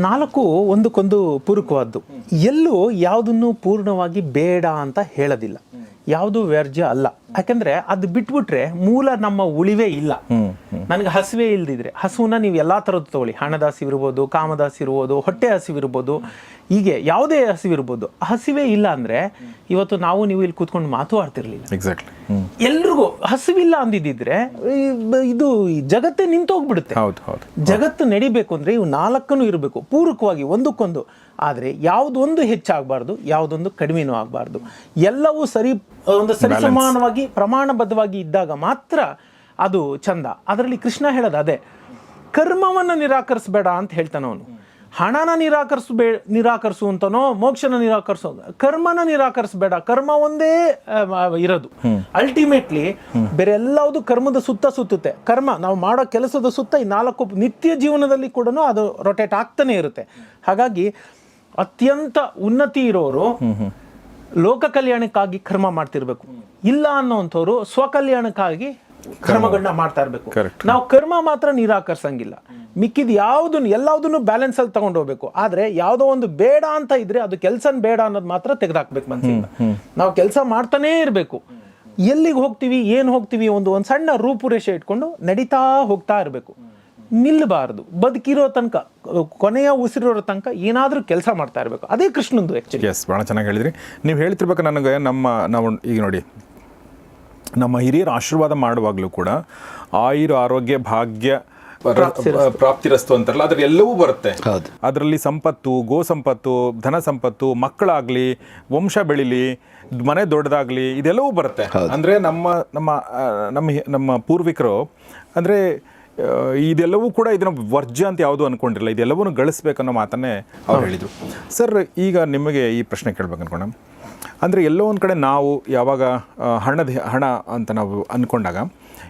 4 ಒಂದಕ್ಕೊಂದು ಪೂರಕವಾದ್ದು. ಎಲ್ಲೂ ಯಾವುದನ್ನು ಪೂರ್ಣವಾಗಿ ಬೇಡ ಅಂತ ಹೇಳೋದಿಲ್ಲ, ಯಾವುದು ವ್ಯರ್ಜ ಅಲ್ಲ. ಯಾಕಂದ್ರೆ ಅದು ಬಿಟ್ಬಿಟ್ರೆ ಮೂಲ ನಮ್ಮ ಉಳಿವೇ ಇಲ್ಲ. ನನಗೆ ಹಸಿವೆ ಇಲ್ದಿದ್ರೆ ಹಸುವನ್ನ ನೀವು ಎಲ್ಲಾ ತರದ್ದು ತಗೊಳ್ಳಿ, ಹಣದ ಹಸಿವಿರ್ಬೋದು, ಕಾಮದ ಹಸಿವಿರ್ಬೋದು, ಹೊಟ್ಟೆ ಹಸಿವಿರ್ಬೋದು, ಹೀಗೆ ಯಾವುದೇ ಹಸಿವಿರ್ಬೋದು. ಹಸಿವೆ ಇಲ್ಲ ಅಂದ್ರೆ ಇವತ್ತು ನಾವು ನೀವು ಇಲ್ಲಿ ಕೂತ್ಕೊಂಡು ಮಾತು ಆಡ್ತಿರ್ಲಿಲ್ಲ. ಎಕ್ಸಾಕ್ಟ್ಲಿ. ಎಲ್ರಿಗೂ ಹಸಿವಿಲ್ಲ ಅಂದಿದ್ದಿದ್ರೆ ಇದು ಜಗತ್ತೇ ನಿಂತೋಗ್ಬಿಡುತ್ತೆ. ಹೌದು ಹೌದು. ಜಗತ್ತು ನಡಿಬೇಕು ಅಂದ್ರೆ ಇವು 4 ಇರಬೇಕು ಪೂರಕವಾಗಿ ಒಂದಕ್ಕೊಂದು. ಆದರೆ ಯಾವುದೊಂದು ಹೆಚ್ಚಾಗಬಾರ್ದು, ಯಾವುದೊಂದು ಕಡಿಮೆನೂ ಆಗಬಾರ್ದು. ಎಲ್ಲವೂ ಒಂದು ಸರಿಸಮಾನವಾಗಿ ಪ್ರಮಾಣಬದ್ಧವಾಗಿ ಇದ್ದಾಗ ಮಾತ್ರ ಅದು ಚಂದ. ಅದರಲ್ಲಿ ಕೃಷ್ಣ ಹೇಳೋದು ಅದೇ, ಕರ್ಮವನ್ನು ನಿರಾಕರಿಸಬೇಡ ಅಂತ ಹೇಳ್ತಾನೆ ಅವನು. ಹಣನ ನಿರಾಕರಿಸು ಅಂತನೋ, ಮೋಕ್ಷನ ನಿರಾಕರಿಸೋ, ಕರ್ಮನ ನಿರಾಕರಿಸಬೇಡ. ಕರ್ಮ ಒಂದೇ ಇರೋದು. ಅಲ್ಟಿಮೇಟ್ಲಿ ಬೇರೆ ಎಲ್ಲವುದು ಕರ್ಮದ ಸುತ್ತುತ್ತೆ. ಕರ್ಮ ನಾವು ಮಾಡೋ ಕೆಲಸದ ಸುತ್ತ ಈ 4 ನಿತ್ಯ ಜೀವನದಲ್ಲಿ ಕೂಡ ಅದು ರೊಟೇಟ್ ಆಗ್ತಾನೆ ಇರುತ್ತೆ. ಹಾಗಾಗಿ ಅತ್ಯಂತ ಉನ್ನತಿ ಇರೋರು ಲೋಕ ಕಲ್ಯಾಣಕ್ಕಾಗಿ ಕರ್ಮ ಮಾಡ್ತಿರ್ಬೇಕು. ಇಲ್ಲ ಅನ್ನೋಂಥವ್ರು ಸ್ವಕಲ್ಯಾಣಕ್ಕಾಗಿ ಕರ್ಮಗಳನ್ನ ಮಾಡ್ತಾ ಇರ್ಬೇಕು. ನಾವು ಕರ್ಮ ಮಾತ್ರ ನಿರಾಕರಿಸಂಗಿಲ್ಲ, ಮಿಕ್ಕಿದ ಎಲ್ಲದನ್ನು ಬ್ಯಾಲೆನ್ಸ್ ಅಲ್ಲಿ ತಗೊಂಡು ಹೋಗ್ಬೇಕು. ಆದ್ರೆ ಯಾವುದೋ ಒಂದು ಬೇಡ ಅಂತ ಇದ್ರೆ ಅದು ಕೆಲಸ ಬೇಡ ಅನ್ನೋದು ಮಾತ್ರ ತೆಗೆದಾಕ್ಬೇಕು ಮನಸ್ಸಿಂದ. ನಾವು ಕೆಲಸ ಮಾಡ್ತಾನೇ ಇರಬೇಕು. ಎಲ್ಲಿಗೆ ಹೋಗ್ತೀವಿ, ಏನು ಹೋಗ್ತೀವಿ, ಒಂದು ಸಣ್ಣ ರೂಪುರೇಷೆ ಇಟ್ಕೊಂಡು ನಡೀತಾ ಹೋಗ್ತಾ ಇರಬೇಕು. ನಿಲ್ಲಬಾರದು. ಬದುಕಿರೋ ತನಕ, ಕೊನೆಯ ಉಸಿರಿರೋ ತನಕ ಏನಾದರೂ ಕೆಲಸ ಮಾಡ್ತಾ ಇರಬೇಕು. ಅದೇ ಕೃಷ್ಣಂದು ಆ್ಯಕ್ಚುಲಿ. ಎಸ್, ಭಾಳ ಚೆನ್ನಾಗಿ ಹೇಳಿದ್ರಿ. ನೀವು ಹೇಳ್ತಿರ್ಬೇಕು ನನಗೆ ನಾವು ಈಗ ನೋಡಿ, ನಮ್ಮ ಹಿರಿಯರ ಆಶೀರ್ವಾದ ಮಾಡುವಾಗಲೂ ಕೂಡ ಆಯುರ ಆರೋಗ್ಯ ಭಾಗ್ಯ ಪ್ರಾಪ್ತಿರಸ್ತು ಅಂತಾರಲ್ಲ, ಅದ್ರ ಎಲ್ಲವೂ ಬರುತ್ತೆ. ಅದರಲ್ಲಿ ಸಂಪತ್ತು, ಗೋ ಸಂಪತ್ತು, ಧನ ಸಂಪತ್ತು, ಮಕ್ಕಳಾಗಲಿ, ವಂಶ ಬೆಳಿಲಿ, ಮನೆ ದೊಡ್ಡದಾಗಲಿ, ಇದೆಲ್ಲವೂ ಬರುತ್ತೆ. ಅಂದರೆ ನಮ್ಮ ಪೂರ್ವಿಕರು ಅಂದರೆ ಇದೆಲ್ಲವೂ ಕೂಡ ಇದನ್ನು ವರ್ಜ್ಯ ಅಂತ ಯಾವುದೂ ಅಂದ್ಕೊಂಡಿರಲಿಲ್ಲ, ಇದೆಲ್ಲವೂ ಗಳಿಸ್ಬೇಕನ್ನೋ ಮಾತನ್ನೇ ಅವ್ರು ಹೇಳಿದರು. ಸರ್, ಈಗ ನಿಮಗೆ ಈ ಪ್ರಶ್ನೆ ಕೇಳ್ಬೇಕು ಅನ್ಕೊಂಡ. ಅಂದರೆ ಎಲ್ಲೋ ಒಂದು ಕಡೆ ನಾವು ಯಾವಾಗ ಹಣ ಅಂತ ನಾವು ಅಂದ್ಕೊಂಡಾಗ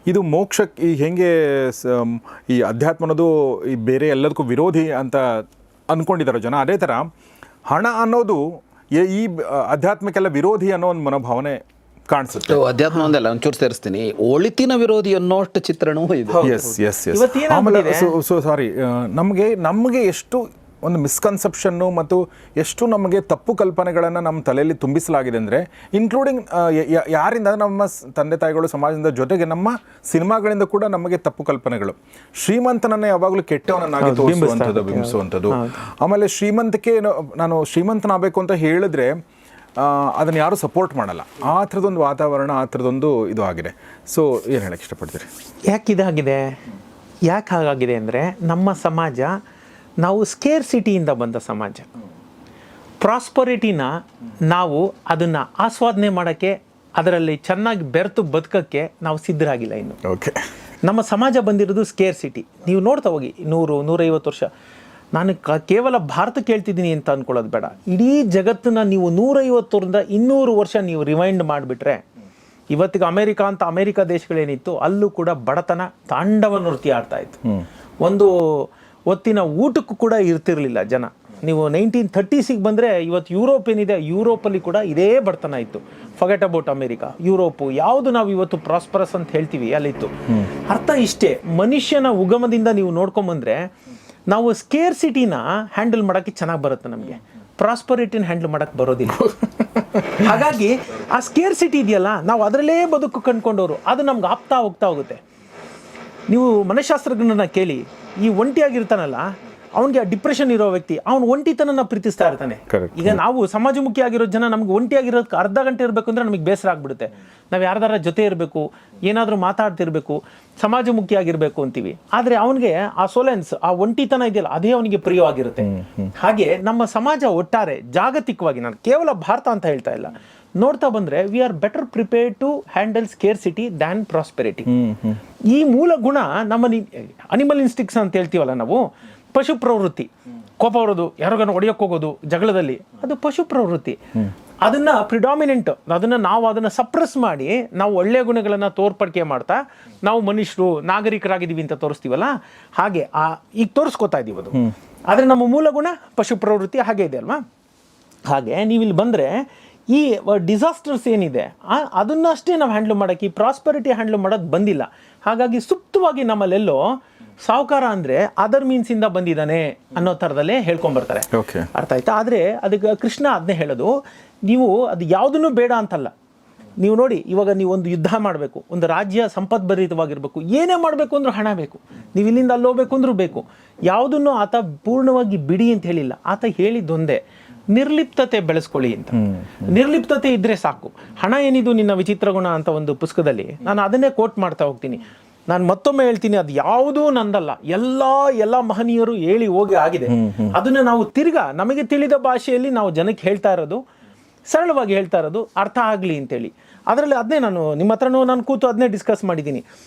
ಇದು ಮೋಕ್ಷಕ್ಕೆ ಈ ಹೇಗೆ ಈ ಅಧ್ಯಾತ್ಮ ಅನ್ನೋದು ಈ ಬೇರೆ ಎಲ್ಲದಕ್ಕೂ ವಿರೋಧಿ ಅಂತ ಅಂದ್ಕೊಂಡಿದ್ದಾರೋ ಜನ, ಅದೇ ಥರ ಹಣ ಅನ್ನೋದು ಈ ಅಧ್ಯಾತ್ಮಕ್ಕೆಲ್ಲ ವಿರೋಧಿ ಅನ್ನೋ ಒಂದು ಮನೋಭಾವನೆ ಕಾಣಿಸುತ್ತೆ. ಅಧ್ಯಾತ್ಮ ಒಂದಲ್ಲ, ಒಂಚೂರು ಸೇರಿಸ್ತೀನಿ, ಒಳಿತಿನ ವಿರೋಧಿ ಅನ್ನೋಷ್ಟು ಚಿತ್ರಣವೂ ಇದೆ. ಆಮೇಲೆ ಸಾರಿ, ನಮಗೆ ಎಷ್ಟು ಒಂದು ಮಿಸ್ಕನ್ಸೆಪ್ಷನ್ನು ಮತ್ತು ಎಷ್ಟು ನಮಗೆ ತಪ್ಪು ಕಲ್ಪನೆಗಳನ್ನು ನಮ್ಮ ತಲೆಯಲ್ಲಿ ತುಂಬಿಸಲಾಗಿದೆ ಅಂದರೆ, ಇನ್ಕ್ಲೂಡಿಂಗ್ ಯಾರಿಂದ, ನಮ್ಮ ತಂದೆ ತಾಯಿಗಳು, ಸಮಾಜದ ಜೊತೆಗೆ ನಮ್ಮ ಸಿನಿಮಾಗಳಿಂದ ಕೂಡ ನಮಗೆ ತಪ್ಪು ಕಲ್ಪನೆಗಳು. ಶ್ರೀಮಂತನನ್ನೇ ಯಾವಾಗಲೂ ಕೆಟ್ಟವನನ್ನಾಗಿ ತೋರಿಸುವಂಥದ್ದು, ಬಿಂಬಿಸುವಂಥದ್ದು. ಆಮೇಲೆ ಶ್ರೀಮಂತಕ್ಕೆ ನಾನು ಶ್ರೀಮಂತನಾಗಬೇಕು ಅಂತ ಹೇಳಿದ್ರೆ ಅದನ್ನು ಯಾರೂ ಸಪೋರ್ಟ್ ಮಾಡಲ್ಲ. ಆ ಥರದೊಂದು ವಾತಾವರಣ, ಆ ಥರದೊಂದು ಇದು ಆಗಿದೆ. ಸೊ ಏನು ಹೇಳಕ್ಕೆ ಇಷ್ಟಪಡ್ತೀರಿ? ಯಾಕೆ ಹಾಗಾಗಿದೆ ಅಂದರೆ, ನಮ್ಮ ಸಮಾಜ ನಾವು ಸ್ಕೇರ್ ಸಿಟಿಯಿಂದ ಬಂದ ಸಮಾಜ. ಪ್ರಾಸ್ಪರಿಟಿನ ನಾವು ಅದನ್ನು ಆಸ್ವಾದನೆ ಮಾಡೋಕ್ಕೆ, ಅದರಲ್ಲಿ ಚೆನ್ನಾಗಿ ಬೆರೆತು ಬದುಕೋಕ್ಕೆ ನಾವು ಸಿದ್ಧರಾಗಿಲ್ಲ ಇನ್ನು. ಓಕೆ, ನಮ್ಮ ಸಮಾಜ ಬಂದಿರೋದು ಸ್ಕೇರ್ ಸಿಟಿ. ನೀವು ನೋಡ್ತಾ ಹೋಗಿ 100-150 ವರ್ಷ, ನಾನು ಕೇವಲ ಭಾರತಕ್ಕೆ ಹೇಳ್ತಿದ್ದೀನಿ ಅಂತ ಅಂದ್ಕೊಳ್ಳೋದು ಬೇಡ, ಇಡೀ ಜಗತ್ತನ್ನ ನೀವು 150-200 ವರ್ಷ ನೀವು ರಿವೈಂಡ್ ಮಾಡಿಬಿಟ್ರೆ, ಇವತ್ತಿಗೆ ಅಮೇರಿಕಾ ದೇಶಗಳೇನಿತ್ತು ಅಲ್ಲೂ ಕೂಡ ಬಡತನ ತಾಂಡವ ನೃತ್ಯ ಆಡ್ತಾ ಇತ್ತು. ಒಂದು ಹೊತ್ತಿನ ಊಟಕ್ಕೂ ಕೂಡ ಇರ್ತಿರ್ಲಿಲ್ಲ ಜನ. ನೀವು 1930s ಬಂದರೆ ಇವತ್ತು ಯುರೋಪ್ ಏನಿದೆ, ಯುರೋಪಲ್ಲಿ ಕೂಡ ಇದೇ ಬಡತನ ಇತ್ತು. ಫರ್ಗೆಟ್ ಅಬೌಟ್ ಅಮೇರಿಕಾ, ಯುರೋಪು, ಯಾವುದು ನಾವು ಇವತ್ತು ಪ್ರಾಸ್ಪರಸ್ ಅಂತ ಹೇಳ್ತೀವಿ ಅಲ್ಲಿತ್ತು. ಅರ್ಥ ಇಷ್ಟೇ, ಮನುಷ್ಯನ ಉಗಮದಿಂದ ನೀವು ನೋಡ್ಕೊಂಬಂದ್ರೆ ನಾವು ಸ್ಕೇರ್ ಸಿಟಿನ ಹ್ಯಾಂಡಲ್ ಮಾಡೋಕ್ಕೆ ಚೆನ್ನಾಗಿ ಬರುತ್ತೆ, ನಮಗೆ ಪ್ರಾಸ್ಪರಿಟಿನ ಹ್ಯಾಂಡಲ್ ಮಾಡೋಕ್ಕೆ ಬರೋದಿಲ್ಲ. ಹಾಗಾಗಿ ಆ ಸ್ಕೇರ್ ಸಿಟಿ ಇದೆಯಲ್ಲ, ನಾವು ಅದರಲ್ಲೇ ಬದುಕು ಕಂಡುಕೊಂಡವರು, ಅದು ನಮ್ಗೆ ಹೋಗ್ತಾ ಹೋಗುತ್ತೆ. ನೀವು ಮನಃಶಾಸ್ತ್ರಜ್ಞರನ್ನ ಕೇಳಿ, ಈ ಒಂಟಿಯಾಗಿರ್ತಾನಲ್ಲ ಅವನಿಗೆ ಡಿಪ್ರೆಷನ್ ಇರೋ ವ್ಯಕ್ತಿ ಅವನು ಒಂಟಿತನನ ಪ್ರೀತಿಸ್ತಾ ಇರ್ತಾನೆ. Correct. ಈಗ ನಾವು ಸಮಾಜಮುಖಿ ಆಗಿರೋ ಜನ ನಮ್ಗೆ ಒಂಟಿಯಾಗಿರೋದಕ್ಕೆ ಅರ್ಧ ಗಂಟೆ ಇರಬೇಕು ಅಂದರೆ ನಮಗೆ ಬೇಸರ ಆಗ್ಬಿಡುತ್ತೆ. ನಾವು ಯಾರ್ದಾರ ಜೊತೆ ಇರಬೇಕು, ಏನಾದರೂ ಮಾತಾಡ್ತಿರ್ಬೇಕು, ಸಮಾಜಮುಖಿಯಾಗಿರಬೇಕು ಅಂತೀವಿ. ಆದರೆ ಅವನಿಗೆ ಆ ಸೋಲೆನ್ಸ್, ಆ ಒಂಟಿತನ ಇದೆಯಲ್ಲ, ಅದೇ ಅವನಿಗೆ ಪ್ರಿಯವಾಗಿರುತ್ತೆ. ಹಾಗೆ ನಮ್ಮ ಸಮಾಜ ಒಟ್ಟಾರೆ ಜಾಗತಿಕವಾಗಿ, ನಾನು ಕೇವಲ ಭಾರತ ಅಂತ ಹೇಳ್ತಾ ಇಲ್ಲ, ನೋಡ್ತಾ ಬಂದರೆ we are better prepared to handle scarcity than prosperity. ಈ ಮೂಲ ಗುಣ ನಮ್ಮ ಅನಿಮಲ್ ಇನ್ಸ್ಟಿಕ್ಟ್ಸ್ ಅಂತ ಹೇಳ್ತೀವಲ್ಲ ನಾವು, ಪಶು ಪ್ರವೃತ್ತಿ, ಕೋಪ ಬರೋದು, ಯಾರಿಗಾನ ಹೊಡೆಯೋಕೆ ಹೋಗೋದು ಜಗಳದಲ್ಲಿ, ಅದು ಪಶು ಪ್ರವೃತ್ತಿ. ಅದನ್ನ ಪ್ರಿಡಾಮಿನೆಂಟ್, ನಾವು ಅದನ್ನ ಸಪ್ರೆಸ್ ಮಾಡಿ ನಾವು ಒಳ್ಳೆಯ ಗುಣಗಳನ್ನು ತೋರ್ಪಡಿಕೆ ಮಾಡ್ತಾ ನಾವು ಮನುಷ್ಯರು ನಾಗರಿಕರಾಗಿದ್ದೀವಿ ಅಂತ ತೋರಿಸ್ತೀವಲ್ಲ, ಹಾಗೆ ಈಗ ತೋರಿಸ್ಕೊತಾ ಇದೀವಿ ಅದು. ಆದರೆ ನಮ್ಮ ಮೂಲ ಗುಣ ಪಶು ಪ್ರವೃತ್ತಿ ಹಾಗೆ ಇದೆ ಅಲ್ವಾ. ಹಾಗೆ ನೀವಿಲ್ಲಿ ಬಂದರೆ ಈ ಡಿಸಾಸ್ಟರ್ಸ್ ಏನಿದೆ ಅದನ್ನಷ್ಟೇ ನಾವು ಹ್ಯಾಂಡ್ಲ್ ಮಾಡೋಕ್ಕೆ, ಈ ಪ್ರಾಸ್ಪೆರಿಟಿ ಹ್ಯಾಂಡ್ಲ್ ಮಾಡೋದು ಬಂದಿಲ್ಲ. ಹಾಗಾಗಿ ಸುಪ್ತವಾಗಿ ನಮ್ಮಲ್ಲೆಲ್ಲೋ ಸಾಹುಕಾರ ಅಂದರೆ ಅದರ್ ಮೀನ್ಸಿಂದ ಬಂದಿದ್ದಾನೆ ಅನ್ನೋ ಥರದಲ್ಲೇ ಹೇಳ್ಕೊಂಬರ್ತಾರೆ. ಅರ್ಥ ಆಯ್ತಾ? ಆದರೆ ಅದಕ್ಕೆ ಕೃಷ್ಣ ಅದನ್ನೇ ಹೇಳೋದು, ನೀವು ಅದು ಯಾವುದನ್ನು ಬೇಡ ಅಂತಲ್ಲ. ನೀವು ನೋಡಿ, ಇವಾಗ ನೀವು ಒಂದು ಯುದ್ಧ ಮಾಡಬೇಕು, ಒಂದು ರಾಜ್ಯ ಸಂಪದ್ಭರಿತವಾಗಿರಬೇಕು, ಏನೇ ಮಾಡಬೇಕು ಅಂದ್ರೂ ಹಣ ಬೇಕು, ನೀವು ಇಲ್ಲಿಂದ ಅಲ್ಲಿ ಹೋಗ್ಬೇಕು ಅಂದ್ರೂ ಬೇಕು. ಯಾವುದನ್ನು ಆತ ಪೂರ್ಣವಾಗಿ ಬಿಡಿ ಅಂತ ಹೇಳಿಲ್ಲ. ಆತ ಹೇಳಿದ್ದೊಂದೇ, ನಿರ್ಲಿಪ್ತತೆ ಬೆಳೆಸ್ಕೊಳ್ಳಿ ಅಂತ. ನಿರ್ಲಿಪ್ತತೆ ಇದ್ರೆ ಸಾಕು. ಹಣ ಏನಿದು ನಿನ್ನ ವಿಚಿತ್ರ ಗುಣ ಅಂತ ಒಂದು ಪುಸ್ತಕದಲ್ಲಿ ನಾನು ಅದನ್ನೇ ಕೋಟ್ ಮಾಡ್ತಾ ಹೋಗ್ತೀನಿ. ನಾನು ಮತ್ತೊಮ್ಮೆ ಹೇಳ್ತೀನಿ, ಅದು ಯಾವುದೂ ನಂದಲ್ಲ, ಎಲ್ಲ ಮಹನೀಯರು ಹೇಳಿ ಹೋಗಿ ಆಗಿದೆ. ಅದನ್ನ ನಾವು ತಿರ್ಗಾ ನಮಗೆ ತಿಳಿದ ಭಾಷೆಯಲ್ಲಿ ನಾವು ಜನಕ್ಕೆ ಹೇಳ್ತಾ ಇರೋದು, ಸರಳವಾಗಿ ಹೇಳ್ತಾ ಇರೋದು, ಅರ್ಥ ಆಗಲಿ ಅಂತೇಳಿ. ಅದರಲ್ಲಿ ಅದನ್ನೇ ನಾನು ನಿಮ್ಮ ಹತ್ರನೂ ನಾನು ಕೂತು ಅದನ್ನೇ ಡಿಸ್ಕಸ್ ಮಾಡಿದ್ದೀನಿ.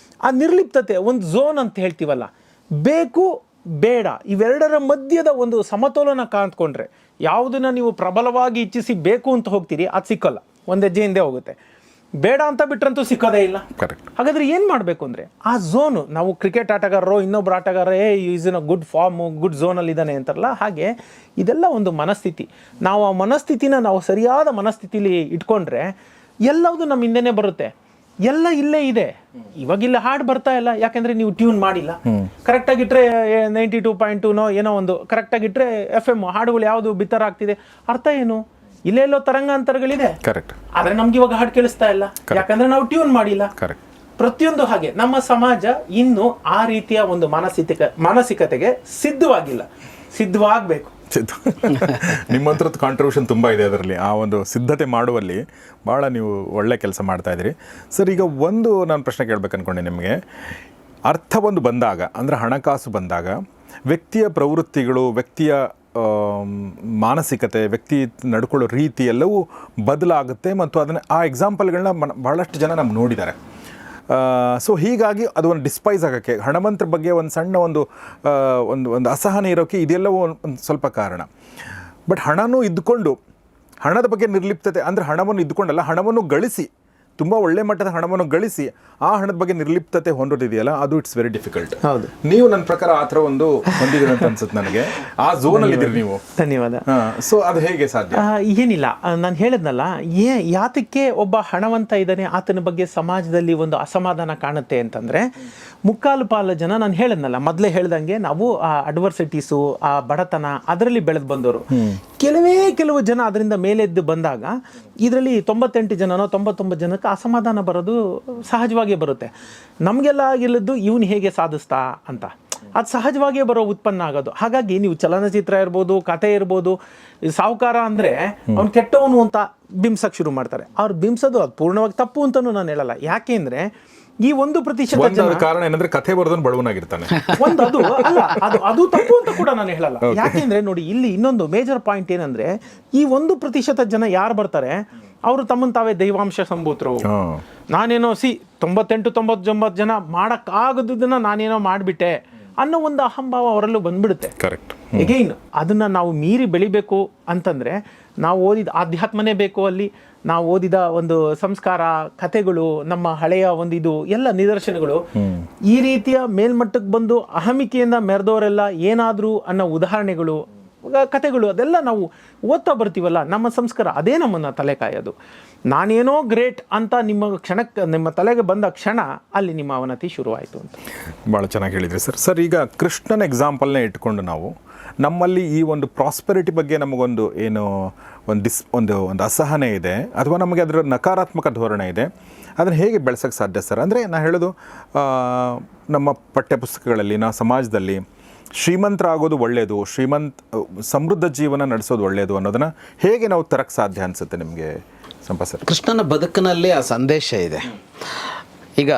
ಆ ನಿರ್ಲಿಪ್ತತೆ ಒಂದು ಝೋನ್ ಅಂತ ಹೇಳ್ತೀವಲ್ಲ, ಬೇಕು ಬೇಡ ಇವೆರಡರ ಮಧ್ಯದ ಒಂದು ಸಮತೋಲನ ಕಾಣ್ಕೊಂಡ್ರೆ, ಯಾವುದನ್ನ ನೀವು ಪ್ರಬಲವಾಗಿ ಇಚ್ಛಿಸಿ ಬೇಕು ಅಂತ ಹೋಗ್ತೀರಿ ಅದು ಸಿಕ್ಕಲ್ಲ, ಒಂದು ಹೆಜ್ಜೆ ಹಿಂದೆ ಹೋಗುತ್ತೆ. ಬೇಡ ಅಂತ ಬಿಟ್ರಂತೂ ಸಿಕ್ಕೋದೇ ಇಲ್ಲ. ಹಾಗಾದ್ರೆ ಏನು ಮಾಡಬೇಕು ಅಂದರೆ ಆ ಝೋನು, ನಾವು ಕ್ರಿಕೆಟ್ ಆಟಗಾರರು ಇನ್ನೊಬ್ರು ಆಟಗಾರ is in a good form, good ಝೋನಲ್ಲಿ ಇದ್ದಾನೆ ಅಂತಾರಲ್ಲ, ಹಾಗೆ ಇದೆಲ್ಲ ಒಂದು ಮನಸ್ಥಿತಿ. ನಾವು ಆ ಮನಸ್ಥಿತಿನ ನಾವು ಸರಿಯಾದ ಮನಸ್ಥಿತಿಲಿ ಇಟ್ಕೊಂಡ್ರೆ ಎಲ್ಲವುದು ನಮ್ಮ ಹಿಂದೆನೇ ಬರುತ್ತೆ. ಎಲ್ಲ ಇಲ್ಲೇ ಇದೆ. ಇವಾಗಿಲ್ಲ ಹಾಡು ಬರ್ತಾ ಇಲ್ಲ, ಯಾಕೆಂದ್ರೆ ನೀವು ಟ್ಯೂನ್ ಮಾಡಿಲ್ಲ. ಕರೆಕ್ಟಾಗಿಟ್ರೆ 92.2 ಏನೋ ಒಂದು ಕರೆಕ್ಟಾಗಿಟ್ರೆ FM ಹಾಡುಗಳು ಯಾವುದು ಬಿತ್ತರಾಗ್ತಿದೆ, ಅರ್ಥ ಏನು? ಇಲ್ಲೆಲ್ಲೋ ತರಂಗಾಂತರಗಳಿದೆ, ಆದ್ರೆ ನಮ್ಗೆ ಇವಾಗ ಹಾಡು ಕೇಳಿಸ್ತಾ ಇಲ್ಲ, ಯಾಕಂದ್ರೆ ನಾವು ಟ್ಯೂನ್ ಮಾಡಿಲ್ಲ. ಪ್ರತಿಯೊಂದು ಹಾಗೆ ನಮ್ಮ ಸಮಾಜ ಇನ್ನು ಆ ರೀತಿಯ ಒಂದು ಮಾನಸಿಕತೆಗೆ ಸಿದ್ಧವಾಗಿಲ್ಲ, ಸಿದ್ಧವಾಗಬೇಕು. ನಿಮ್ಮಂಥದ್ದು ಕಾಂಟ್ರಿಬ್ಯೂಷನ್ ತುಂಬ ಇದೆ ಅದರಲ್ಲಿ. ಆ ಒಂದು ಸಿದ್ಧತೆ ಮಾಡುವಲ್ಲಿ ಭಾಳ ನೀವು ಒಳ್ಳೆ ಕೆಲಸ ಮಾಡ್ತಾ ಇದ್ದೀರಿ ಸರ್. ಈಗ ಒಂದು ನಾನು ಪ್ರಶ್ನೆ ಕೇಳಬೇಕು ಅಂದ್ಕೊಂಡೆ ನಿಮಗೆ. ಅರ್ಥ ಒಂದು ಬಂದಾಗ, ಅಂದರೆ ಹಣಕಾಸು ಬಂದಾಗ, ವ್ಯಕ್ತಿಯ ಪ್ರವೃತ್ತಿಗಳು, ವ್ಯಕ್ತಿಯ ಮಾನಸಿಕತೆ, ವ್ಯಕ್ತಿ ನಡ್ಕೊಳ್ಳೋ ರೀತಿ ಎಲ್ಲವೂ ಬದಲಾಗುತ್ತೆ. ಮತ್ತು ಅದನ್ನು ಆ ಎಕ್ಸಾಂಪಲ್ಗಳನ್ನ ಭಾಳಷ್ಟು ಜನ ನಮ್ಗೆ ನೋಡಿದ್ದಾರೆ. ಸೊ ಹೀಗಾಗಿ ಅದು ಒಂದು ಡಿಸ್ಪೈಸ್ ಆಗೋಕ್ಕೆ, ಹಣವಂತರ ಬಗ್ಗೆ ಒಂದು ಸಣ್ಣ ಒಂದು ಅಸಹನೆ ಇರೋಕ್ಕೆ ಇದೆಲ್ಲವೂ ಒಂದು ಸ್ವಲ್ಪ ಕಾರಣ. ಬಟ್ ಹಣನೂ ಇದ್ದುಕೊಂಡು, ಹಣದ ಬಗ್ಗೆ ನಿರ್ಲಿಪ್ತತೆ ಅಂದರೆ ಹಣವನ್ನು ಇದ್ದುಕೊಂಡಲ್ಲ, ಹಣವನ್ನು ಗಳಿಸಿ, ತುಂಬ ಒಳ್ಳೆ ಮಟ್ಟದ ಹಣವನ್ನು ಗಳಿಸಿ ಆ ಹಣದ ಬಗ್ಗೆ ನಿರ್ಲಿಪ್ತತೆ ಹೊಂದೋದಿದೆಯಲ್ಲ, ಅದು ಇಟ್ಸ್ ವೆರಿ ಡಿಫಿಕಲ್ಟ್. ಹೌದು, ನೀವು ನನ್ನ ಪ್ರಕಾರ ಆ ಥರ ಒಂದು ಹೊಂದಿದ್ದೀರ ಅಂತ ಅನ್ಸುತ್ತೆ ನನಗೆ. ಆ ಝೋನಲ್ಲಿ ಇದ್ದೀರಿ ನೀವು. ಧನ್ಯವಾದ. ಸೊ ಅದು ಹೇಗೆ ಸಾಧ್ಯ? ಏನಿಲ್ಲ, ನಾನು ಹೇಳಿದ್ನಲ್ಲ, ಯಾತಕ್ಕೆ ಒಬ್ಬ ಹಣವಂತ ಇದ್ದಾನೆ ಆತನ ಬಗ್ಗೆ ಸಮಾಜದಲ್ಲಿ ಒಂದು ಅಸಮಾಧಾನ ಕಾಣುತ್ತೆ ಅಂತಂದ್ರೆ, ಮುಕ್ಕಾಲು ಪಾಲು ಜನ, ನಾನು ಹೇಳಿದ್ನಲ್ಲ ಮೊದಲೇ ಹೇಳ್ದಂಗೆ, ನಾವು ಆ ಅಡ್ವರ್ಸಿಟೀಸು, ಆ ಬಡತನ ಅದರಲ್ಲಿ ಬೆಳೆದು ಬಂದವರು. ಕೆಲವು ಜನ ಅದರಿಂದ ಮೇಲೆದ್ದು ಬಂದಾಗ ಇದರಲ್ಲಿ 98 ಜನನೋ 99 ಜನಕ್ಕೆ ಅಸಮಾಧಾನ ಬರೋದು ಸಹಜವಾಗಿ ಬರುತ್ತೆ. ನಮಗೆಲ್ಲ ಆಗಿಲ್ಲದ್ದು ಇವನು ಹೇಗೆ ಸಾಧಿಸ್ತಾ ಅಂತ, ಅದು ಸಹಜವಾಗಿಯೇ ಬರೋ ಉತ್ಪನ್ನ ಆಗೋದು. ಹಾಗಾಗಿ ನೀವು ಚಲನಚಿತ್ರ ಇರ್ಬೋದು, ಕಥೆ ಇರ್ಬೋದು, ಸಾಹುಕಾರ ಅಂದರೆ ಅವ್ನು ಕೆಟ್ಟವನು ಅಂತ ಬಿಂಬಿಸಕ್ಕೆ ಶುರು ಮಾಡ್ತಾರೆ. ಅವ್ರು ಬಿಂಬಿಸೋದು ಅದು ಪೂರ್ಣವಾಗಿ ತಪ್ಪು ಅಂತಲೂ ನಾನು ಹೇಳಲ್ಲ. ಯಾಕೆ ಅಂದರೆ ಈ 1% ಕಾರಣ ಏನಂದ್ರೆ ಕಥೆ ಬರೆದವನು ಬಡವನಾಗಿರ್ತಾನೆ. ಅದು ತಪ್ಪು ಅಂತ ಕೂಡ ನಾನು ಹೇಳಲ್ಲ. ಯಾಕೆಂದ್ರೆ ನೋಡಿ, ಇಲ್ಲಿ ಇನ್ನೊಂದು ಮೇಜರ್ ಪಾಯಿಂಟ್ ಏನಂದ್ರೆ, ಈ 1% ಜನ ಯಾರು ಬರ್ತಾರೆ, ಅವರು ತಮ್ಮನ್ನು ತಾವೇ ದೈವಾಂಶ ಸಂಭೂತರು. ನಾನೇನೋ 98-99 ಜನ ಮಾಡಕ್ಕಾಗದನ್ನ ನಾನೇನೋ ಮಾಡಿಬಿಟ್ಟೆ ಅನ್ನೋ ಒಂದು ಅಹಂಭಾವ ಅವರಲ್ಲೂ ಬಂದ್ಬಿಡುತ್ತೆ. ಎಗೈನ್ ಅದನ್ನ ನಾವು ಮೀರಿ ಬೆಳಿಬೇಕು ಅಂತಂದ್ರೆ ನಾವು ಓದಿದ ಆಧ್ಯಾತ್ಮನೇ ಬೇಕು. ಅಲ್ಲಿ ನಾವು ಓದಿದ ಒಂದು ಸಂಸ್ಕಾರ, ಕಥೆಗಳು, ನಮ್ಮ ಹಳೆಯ ಒಂದು ಇದು ಎಲ್ಲ ನಿದರ್ಶನಗಳು, ಈ ರೀತಿಯ ಮೇಲ್ಮಟ್ಟಕ್ಕೆ ಬಂದು ಅಹಮಿಕೆಯಿಂದ ಮೆರೆದವರೆಲ್ಲ ಏನಾದ್ರು ಅನ್ನೋ ಉದಾಹರಣೆಗಳು, ಕಥೆಗಳು, ಅದೆಲ್ಲ ನಾವು ಓದ್ತಾ ಬರ್ತೀವಲ್ಲ. ನಮ್ಮ ಸಂಸ್ಕಾರ ಅದೇ ನಮ್ಮನ್ನು ತಲೆ ಕಾಯೋದು. ನಾನೇನೋ ಗ್ರೇಟ್ ಅಂತ ನಿಮ್ಮ ತಲೆಗೆ ಬಂದ ಕ್ಷಣ ಅಲ್ಲಿ ನಿಮ್ಮ ಅವನತಿ ಶುರುವಾಯಿತು ಅಂತ. ಭಾಳ ಚೆನ್ನಾಗಿ ಹೇಳಿದ್ರಿ ಸರ್. ಈಗ ಕೃಷ್ಣನ ಎಕ್ಸಾಂಪಲ್ನೇ ಇಟ್ಕೊಂಡು ನಾವು ನಮ್ಮಲ್ಲಿ ಈ ಒಂದು ಪ್ರಾಸ್ಪೆರಿಟಿ ಬಗ್ಗೆ ನಮಗೊಂದು ಏನು ಒಂದು ಅಸಹನೆ ಇದೆ, ಅಥವಾ ನಮಗೆ ಅದರ ನಕಾರಾತ್ಮಕ ಧೋರಣೆ ಇದೆ, ಅದನ್ನು ಹೇಗೆ ಬೆಳೆಸೋಕ್ಕೆ ಸಾಧ್ಯ ಸರ್? ಅಂದರೆ ನಾನು ಹೇಳೋದು, ನಮ್ಮ ಪಠ್ಯಪುಸ್ತಕಗಳಲ್ಲಿ, ಸಮಾಜದಲ್ಲಿ ಶ್ರೀಮಂತರಾಗೋದು ಒಳ್ಳೆಯದು, ಸಮೃದ್ಧ ಜೀವನ ನಡೆಸೋದು ಒಳ್ಳೆಯದು ಅನ್ನೋದನ್ನು ಹೇಗೆ ನಾವು ತರಕ್ಕೆ ಸಾಧ್ಯ ಅನಿಸುತ್ತೆ ನಿಮಗೆ ಸಂಪತ್ ಸರ್? ಕೃಷ್ಣನ ಬದುಕಿನಲ್ಲಿ ಆ ಸಂದೇಶ ಇದೆ. ಈಗ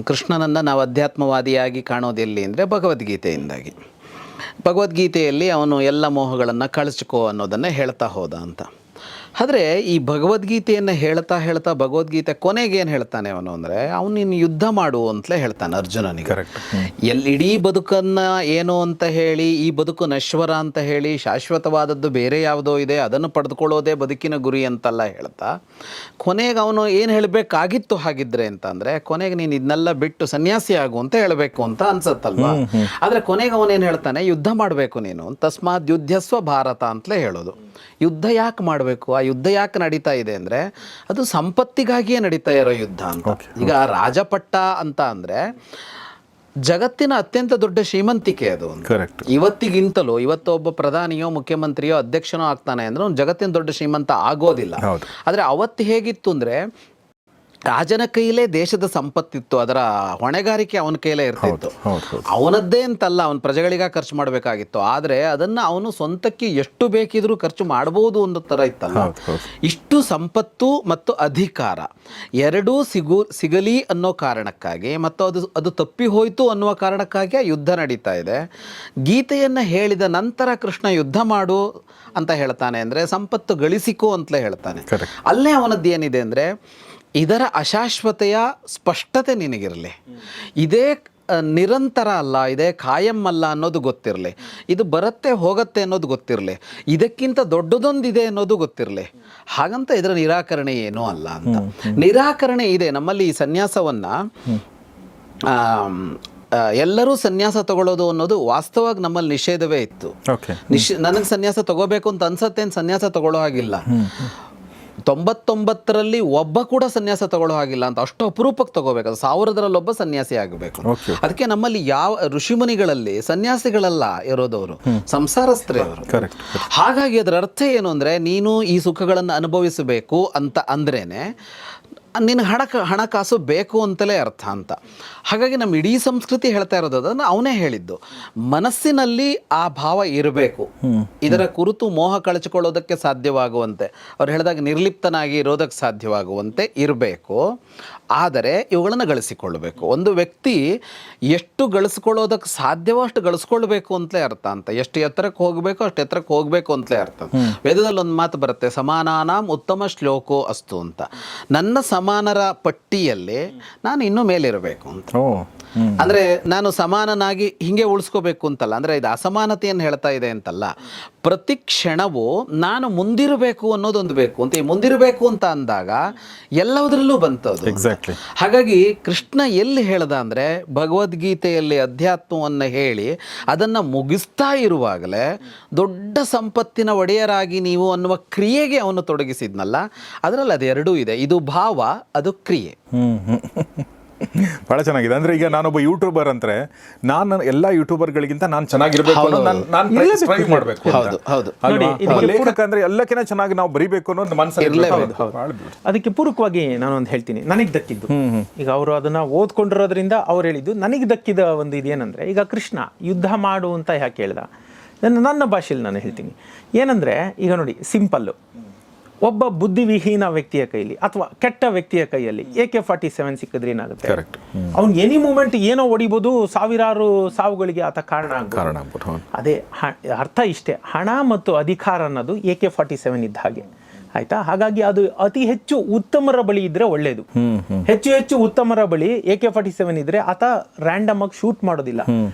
ಕೃಷ್ಣನನ್ನು ನಾವು ಅಧ್ಯಾತ್ಮವಾದಿಯಾಗಿ ಕಾಣೋದೆಲ್ಲಿ ಅಂದರೆ ಭಗವದ್ಗೀತೆಯಿಂದಾಗಿ. ಭಗವದ್ಗೀತೆಯಲ್ಲಿ ಅವನು ಎಲ್ಲ ಮೋಹಗಳನ್ನು ಕಳಿಸ್ಕೋ ಅನ್ನೋದನ್ನು ಹೇಳ್ತಾ ಹೋದ ಅಂತ. ಆದರೆ ಈ ಭಗವದ್ಗೀತೆಯನ್ನು ಹೇಳ್ತಾ ಭಗವದ್ಗೀತೆ ಕೊನೆಗೆ ಏನು ಹೇಳ್ತಾನೆ ಅವನು ಅಂದರೆ, ಅವನು ನೀನು ಯುದ್ಧ ಮಾಡು ಅಂತಲೇ ಹೇಳ್ತಾನೆ ಅರ್ಜುನನಿಗೆ. ಇಡೀ ಬದುಕನ್ನು ಏನು ಅಂತ ಹೇಳಿ, ಈ ಬದುಕು ನಶ್ವರ ಅಂತ ಹೇಳಿ, ಶಾಶ್ವತವಾದದ್ದು ಬೇರೆ ಯಾವುದೋ ಇದೆ, ಅದನ್ನು ಪಡೆದುಕೊಳ್ಳೋದೇ ಬದುಕಿನ ಗುರಿ ಅಂತೆಲ್ಲ ಹೇಳ್ತಾ ಕೊನೆಗೆ ಅವನು ಏನು ಹೇಳಬೇಕಾಗಿತ್ತು ಹಾಗಿದ್ರೆ ಅಂತಂದರೆ, ಕೊನೆಗೆ ನೀನು ಇದನ್ನೆಲ್ಲ ಬಿಟ್ಟು ಸನ್ಯಾಸಿ ಆಗು ಅಂತ ಹೇಳಬೇಕು ಅಂತ ಅನ್ಸತ್ತಲ್ವಾ. ಆದರೆ ಕೊನೆಗೆ ಅವನೇನು ಹೇಳ್ತಾನೆ, ಯುದ್ಧ ಮಾಡಬೇಕು ನೀನು, ತಸ್ಮಾತ್ ಯುದ್ಧಸ್ವ ಭಾರತ ಅಂತಲೇ ಹೇಳೋದು. ಯುದ್ಧ ಯಾಕೆ ಮಾಡಬೇಕು? ಆ ಯುದ್ಧ ಯಾಕೆ ನಡೀತಾ ಇದೆ ಅಂದರೆ, ಅದು ಸಂಪತ್ತಿಗಾಗಿಯೇ ನಡೀತಾ ಇರೋ ಯುದ್ಧ ಅಂತ. ಈಗ ರಾಜಪಟ್ಟ ಅಂತ ಅಂದರೆ ಜಗತ್ತಿನ ಅತ್ಯಂತ ದೊಡ್ಡ ಶ್ರೀಮಂತಿಕೆ ಅದು. ಇವತ್ತಿಗಿಂತಲೂ ಇವತ್ತು ಒಬ್ಬ ಪ್ರಧಾನಿಯೋ ಮುಖ್ಯಮಂತ್ರಿಯೋ ಅಧ್ಯಕ್ಷನೋ ಆಗ್ತಾನೆ ಅಂದ್ರೆ ಅವ್ನು ಜಗತ್ತಿನ ದೊಡ್ಡ ಶ್ರೀಮಂತ ಆಗೋದಿಲ್ಲ. ಆದರೆ ಅವತ್ತು ಹೇಗಿತ್ತು ಅಂದರೆ, ರಾಜನ ಕೈಲೇ ದೇಶದ ಸಂಪತ್ತಿತ್ತು, ಅದರ ಹೊಣೆಗಾರಿಕೆ ಅವನ ಕೈಲೇ ಇರ್ತಿತ್ತು. ಅವನದ್ದೇ ಅಂತಲ್ಲ, ಅವನ ಪ್ರಜೆಗಳಿಗ ಖರ್ಚು ಮಾಡಬೇಕಾಗಿತ್ತು. ಆದರೆ ಅದನ್ನು ಅವನು ಸ್ವಂತಕ್ಕೆ ಎಷ್ಟು ಬೇಕಿದ್ರೂ ಖರ್ಚು ಮಾಡ್ಬೋದು ಅನ್ನೋ ಥರ ಇತ್ತಲ್ಲ. ಇಷ್ಟು ಸಂಪತ್ತು ಮತ್ತು ಅಧಿಕಾರ ಎರಡೂ ಸಿಗಲಿ ಅನ್ನೋ ಕಾರಣಕ್ಕಾಗಿ, ಮತ್ತು ಅದು ತಪ್ಪಿ ಹೋಯಿತು ಅನ್ನುವ ಕಾರಣಕ್ಕಾಗಿ ಆ ಯುದ್ಧ ನಡೀತಾ ಇದೆ. ಗೀತೆಯನ್ನು ಹೇಳಿದ ನಂತರ ಕೃಷ್ಣ ಯುದ್ಧ ಮಾಡು ಅಂತ ಹೇಳ್ತಾನೆ ಅಂದರೆ, ಸಂಪತ್ತು ಗಳಿಸಿಕೋ ಅಂತಲೇ ಹೇಳ್ತಾನೆ. ಅಲ್ಲೇ ಅವನದ್ದು ಏನಿದೆ ಅಂದರೆ, ಇದರ ಅಶಾಶ್ವತೆಯ ಸ್ಪಷ್ಟತೆ ನಿನಗಿರಲಿ, ಇದೇ ನಿರಂತರ ಅಲ್ಲ, ಇದೇ ಕಾಯಂ ಅಲ್ಲ ಅನ್ನೋದು ಗೊತ್ತಿರಲಿ, ಇದು ಬರುತ್ತೆ ಹೋಗುತ್ತೆ ಅನ್ನೋದು ಗೊತ್ತಿರಲಿ, ಇದಕ್ಕಿಂತ ದೊಡ್ಡದೊಂದಿದೆ ಅನ್ನೋದು ಗೊತ್ತಿರಲಿ. ಹಾಗಂತ ಇದರ ನಿರಾಕರಣೆ ಏನೂ ಅಲ್ಲ ಅಂತ. ನಿರಾಕರಣೆ ಇದೆ ನಮ್ಮಲ್ಲಿ. ಈ ಸನ್ಯಾಸವನ್ನು ಎಲ್ಲರೂ ಸನ್ಯಾಸ ತಗೊಳ್ಳೋದು ಅನ್ನೋದು ವಾಸ್ತವವಾಗಿ ನಮ್ಮಲ್ಲಿ ನಿಷೇಧವೇ ಇತ್ತು. ನನಗೆ ಸನ್ಯಾಸ ತಗೋಬೇಕು ಅಂತ ಅನ್ಸತ್ತೇನು ಸನ್ಯಾಸ ತಗೊಳ್ಳೋ ಹಾಗಿಲ್ಲ. 99ರಲ್ಲಿ ಒಬ್ಬ ಕೂಡ ಸನ್ಯಾಸ ತಗೊಳ್ಳೋ ಹಾಗಿಲ್ಲ ಅಂತ. ಅಷ್ಟು ಅಪರೂಪಕ್ಕೆ ತಗೋಬೇಕು. 1000ರಲ್ಲೊಬ್ಬ ಸನ್ಯಾಸಿ ಆಗಬೇಕು. ಅದಕ್ಕೆ ನಮ್ಮಲ್ಲಿ ಯಾವ ಋಷಿಮುನಿಗಳಲ್ಲಿ ಸನ್ಯಾಸಿಗಳಲ್ಲ ಇರೋದವರು, ಸಂಸಾರಸ್ಥರೇ ಅವರು. ಹಾಗಾಗಿ ಅದರ ಅರ್ಥ ಏನು ಅಂದರೆ, ನೀನು ಈ ಸುಖಗಳನ್ನು ಅನುಭವಿಸಬೇಕು ಅಂತ ಅಂದ್ರೇನೆ ನಿನ್ನ ಹಣಕಾಸು ಬೇಕು ಅಂತಲೇ ಅರ್ಥ ಅಂತ. ಹಾಗಾಗಿ ನಮ್ಮ ಇಡೀ ಸಂಸ್ಕೃತಿ ಹೇಳ್ತಾ ಇರೋದು ಅದನ್ನು ಅವನೇ ಹೇಳಿದ್ದು. ಮನಸ್ಸಿನಲ್ಲಿ ಆ ಭಾವ ಇರಬೇಕು, ಇದರ ಕುರಿತು ಮೋಹ ಕಳಚಿಕೊಳ್ಳೋದಕ್ಕೆ ಸಾಧ್ಯವಾಗುವಂತೆ, ಅವ್ರು ಹೇಳಿದಾಗ ನಿರ್ಲಿಪ್ತನಾಗಿ ಇರೋದಕ್ಕೆ ಸಾಧ್ಯವಾಗುವಂತೆ ಇರಬೇಕು. ಆದರೆ ಇವುಗಳನ್ನು ಗಳಿಸಿಕೊಳ್ಳಬೇಕು. ಒಂದು ವ್ಯಕ್ತಿ ಎಷ್ಟು ಗಳಿಸ್ಕೊಳ್ಳೋದಕ್ಕೆ ಸಾಧ್ಯವೋ ಅಷ್ಟು ಗಳಿಸ್ಕೊಳ್ಬೇಕು ಅಂತಲೇ ಅರ್ಥ ಅಂತ. ಎಷ್ಟು ಎತ್ತರಕ್ಕೆ ಹೋಗಬೇಕು ಅಷ್ಟು ಎತ್ತರಕ್ಕೆ ಹೋಗಬೇಕು ಅಂತಲೇ ಅರ್ಥ. ವೇದದಲ್ಲಿ ಒಂದು ಮಾತು ಬರುತ್ತೆ, ಸಮಾನಾನಾಂ ಉತ್ತಮ ಶ್ಲೋಕೋ ಅಸ್ತು ಅಂತ. ನನ್ನ ಸಮಾನರ ಪಟ್ಟಿಯಲ್ಲಿ ನಾನು ಇನ್ನೂ ಮೇಲಿರಬೇಕು ಅಂತ. ಅಂದರೆ ನಾನು ಸಮಾನನಾಗಿ ಹಿಂಗೆ ಉಳಿಸ್ಕೋಬೇಕು ಅಂತಲ್ಲ, ಅಂದರೆ ಇದು ಅಸಮಾನತೆಯನ್ನು ಹೇಳ್ತಾ ಇದೆ ಅಂತಲ್ಲ. ಪ್ರತಿ ಕ್ಷಣವೂ ನಾನು ಮುಂದಿರಬೇಕು ಅನ್ನೋದೊಂದು ಬೇಕು ಅಂತ. ಈ ಮುಂದಿರಬೇಕು ಅಂತ ಅಂದಾಗ ಎಲ್ಲದರಲ್ಲೂ ಬಂತದ್ದು. ಹಾಗಾಗಿ ಕೃಷ್ಣ ಎಲ್ಲಿ ಹೇಳ್ದ ಅಂದರೆ, ಭಗವದ್ಗೀತೆಯಲ್ಲಿ ಅಧ್ಯಾತ್ಮವನ್ನು ಹೇಳಿ ಅದನ್ನು ಮುಗಿಸ್ತಾ ಇರುವಾಗಲೇ ದೊಡ್ಡ ಸಂಪತ್ತಿನ ಒಡೆಯರಾಗಿ ನೀವು ಅನ್ನುವ ಕ್ರಿಯೆಗೆ ಅವನು ತೊಡಗಿಸಿದ್ನಲ್ಲ, ಅದರಲ್ಲಿ ಅದೆರಡೂ ಇದೆ. ಇದು ಭಾವ, ಅದು ಕ್ರಿಯೆ. ಬಹಳ ಚೆನ್ನಾಗಿದೆ. ಅಂದ್ರೆ ಈಗ ನಾನೊಬ್ಬ ಯೂಟ್ಯೂಬರ್ ಅಂದ್ರೆ ನಾನು ಎಲ್ಲ ಯೂಟ್ಯೂಬರ್ಗಳಿಗಿಂತ ನಾನು ಚೆನ್ನಾಗಿರ್ಬೇಕು ಮಾಡಬೇಕು. ಲೇಖಕ ಅಂದ್ರೆ ಎಲ್ಲಕ್ಕಿಂತ ಚೆನ್ನಾಗಿ ನಾವು ಬರಿಬೇಕು ಅನ್ನೋದು ಮನಸ್ಸಲ್ಲಿ. ಅದಕ್ಕೆ ಪೂರಕವಾಗಿ ನಾನೊಂದು ಹೇಳ್ತೀನಿ, ನನಗೆ ದಕ್ಕಿದ್ದು. ಈಗ ಅವರು ಅದನ್ನ ಓದ್ಕೊಂಡಿರೋದ್ರಿಂದ ಅವ್ರು ಹೇಳಿದ್ದು ನನಗೆ ದಕ್ಕಿದ ಒಂದು ಇದೇನಂದ್ರೆ, ಈಗ ಕೃಷ್ಣ ಯುದ್ಧ ಮಾಡು ಅಂತ ಯಾಕೆ ಹೇಳ್ದ, ನನ್ನ ಭಾಷೆಯಲ್ಲಿ ನಾನು ಹೇಳ್ತೀನಿ ಏನಂದ್ರೆ, ಈಗ ನೋಡಿ ಸಿಂಪಲ್ಲು, ಒಬ್ಬ ಬುದ್ಧಿವಿಹೀನ ವ್ಯಕ್ತಿಯ ಕೈಲಿ ಅಥವಾ ಕೆಟ್ಟ ವ್ಯಕ್ತಿಯ ಕೈಯಲ್ಲಿ AK-47 ಸಿಕ್ಕಿದ್ರೆ ಏನಾಗುತ್ತೆ, ಅವ್ನು ಎನಿ ಮೂಮೆಂಟ್ ಏನೋ ಹೊಡಿಬೋದು, ಸಾವಿರಾರು ಸಾವುಗಳಿಗೆ ಆತ ಕಾರಣ ಆಗ್ಬೋದು. ಅದೇ ಅರ್ಥ ಇಷ್ಟೇ, ಹಣ ಮತ್ತು ಅಧಿಕಾರ ಅನ್ನೋದು AK-47 ಇದ್ದ ಹಾಗೆ ಆಯ್ತಾ. ಹಾಗಾಗಿ ಅದು ಅತಿ ಹೆಚ್ಚು ಉತ್ತಮರ ಬಳಿ ಇದ್ರೆ ಒಳ್ಳೇದು. ಹೆಚ್ಚು ಉತ್ತಮರ ಬಳಿ AK-47 ಇದ್ರೆ ಆತ ರ್ಯಾಂಡಮ್ ಆಗಿ ಶೂಟ್ ಮಾಡೋದಿಲ್ಲ,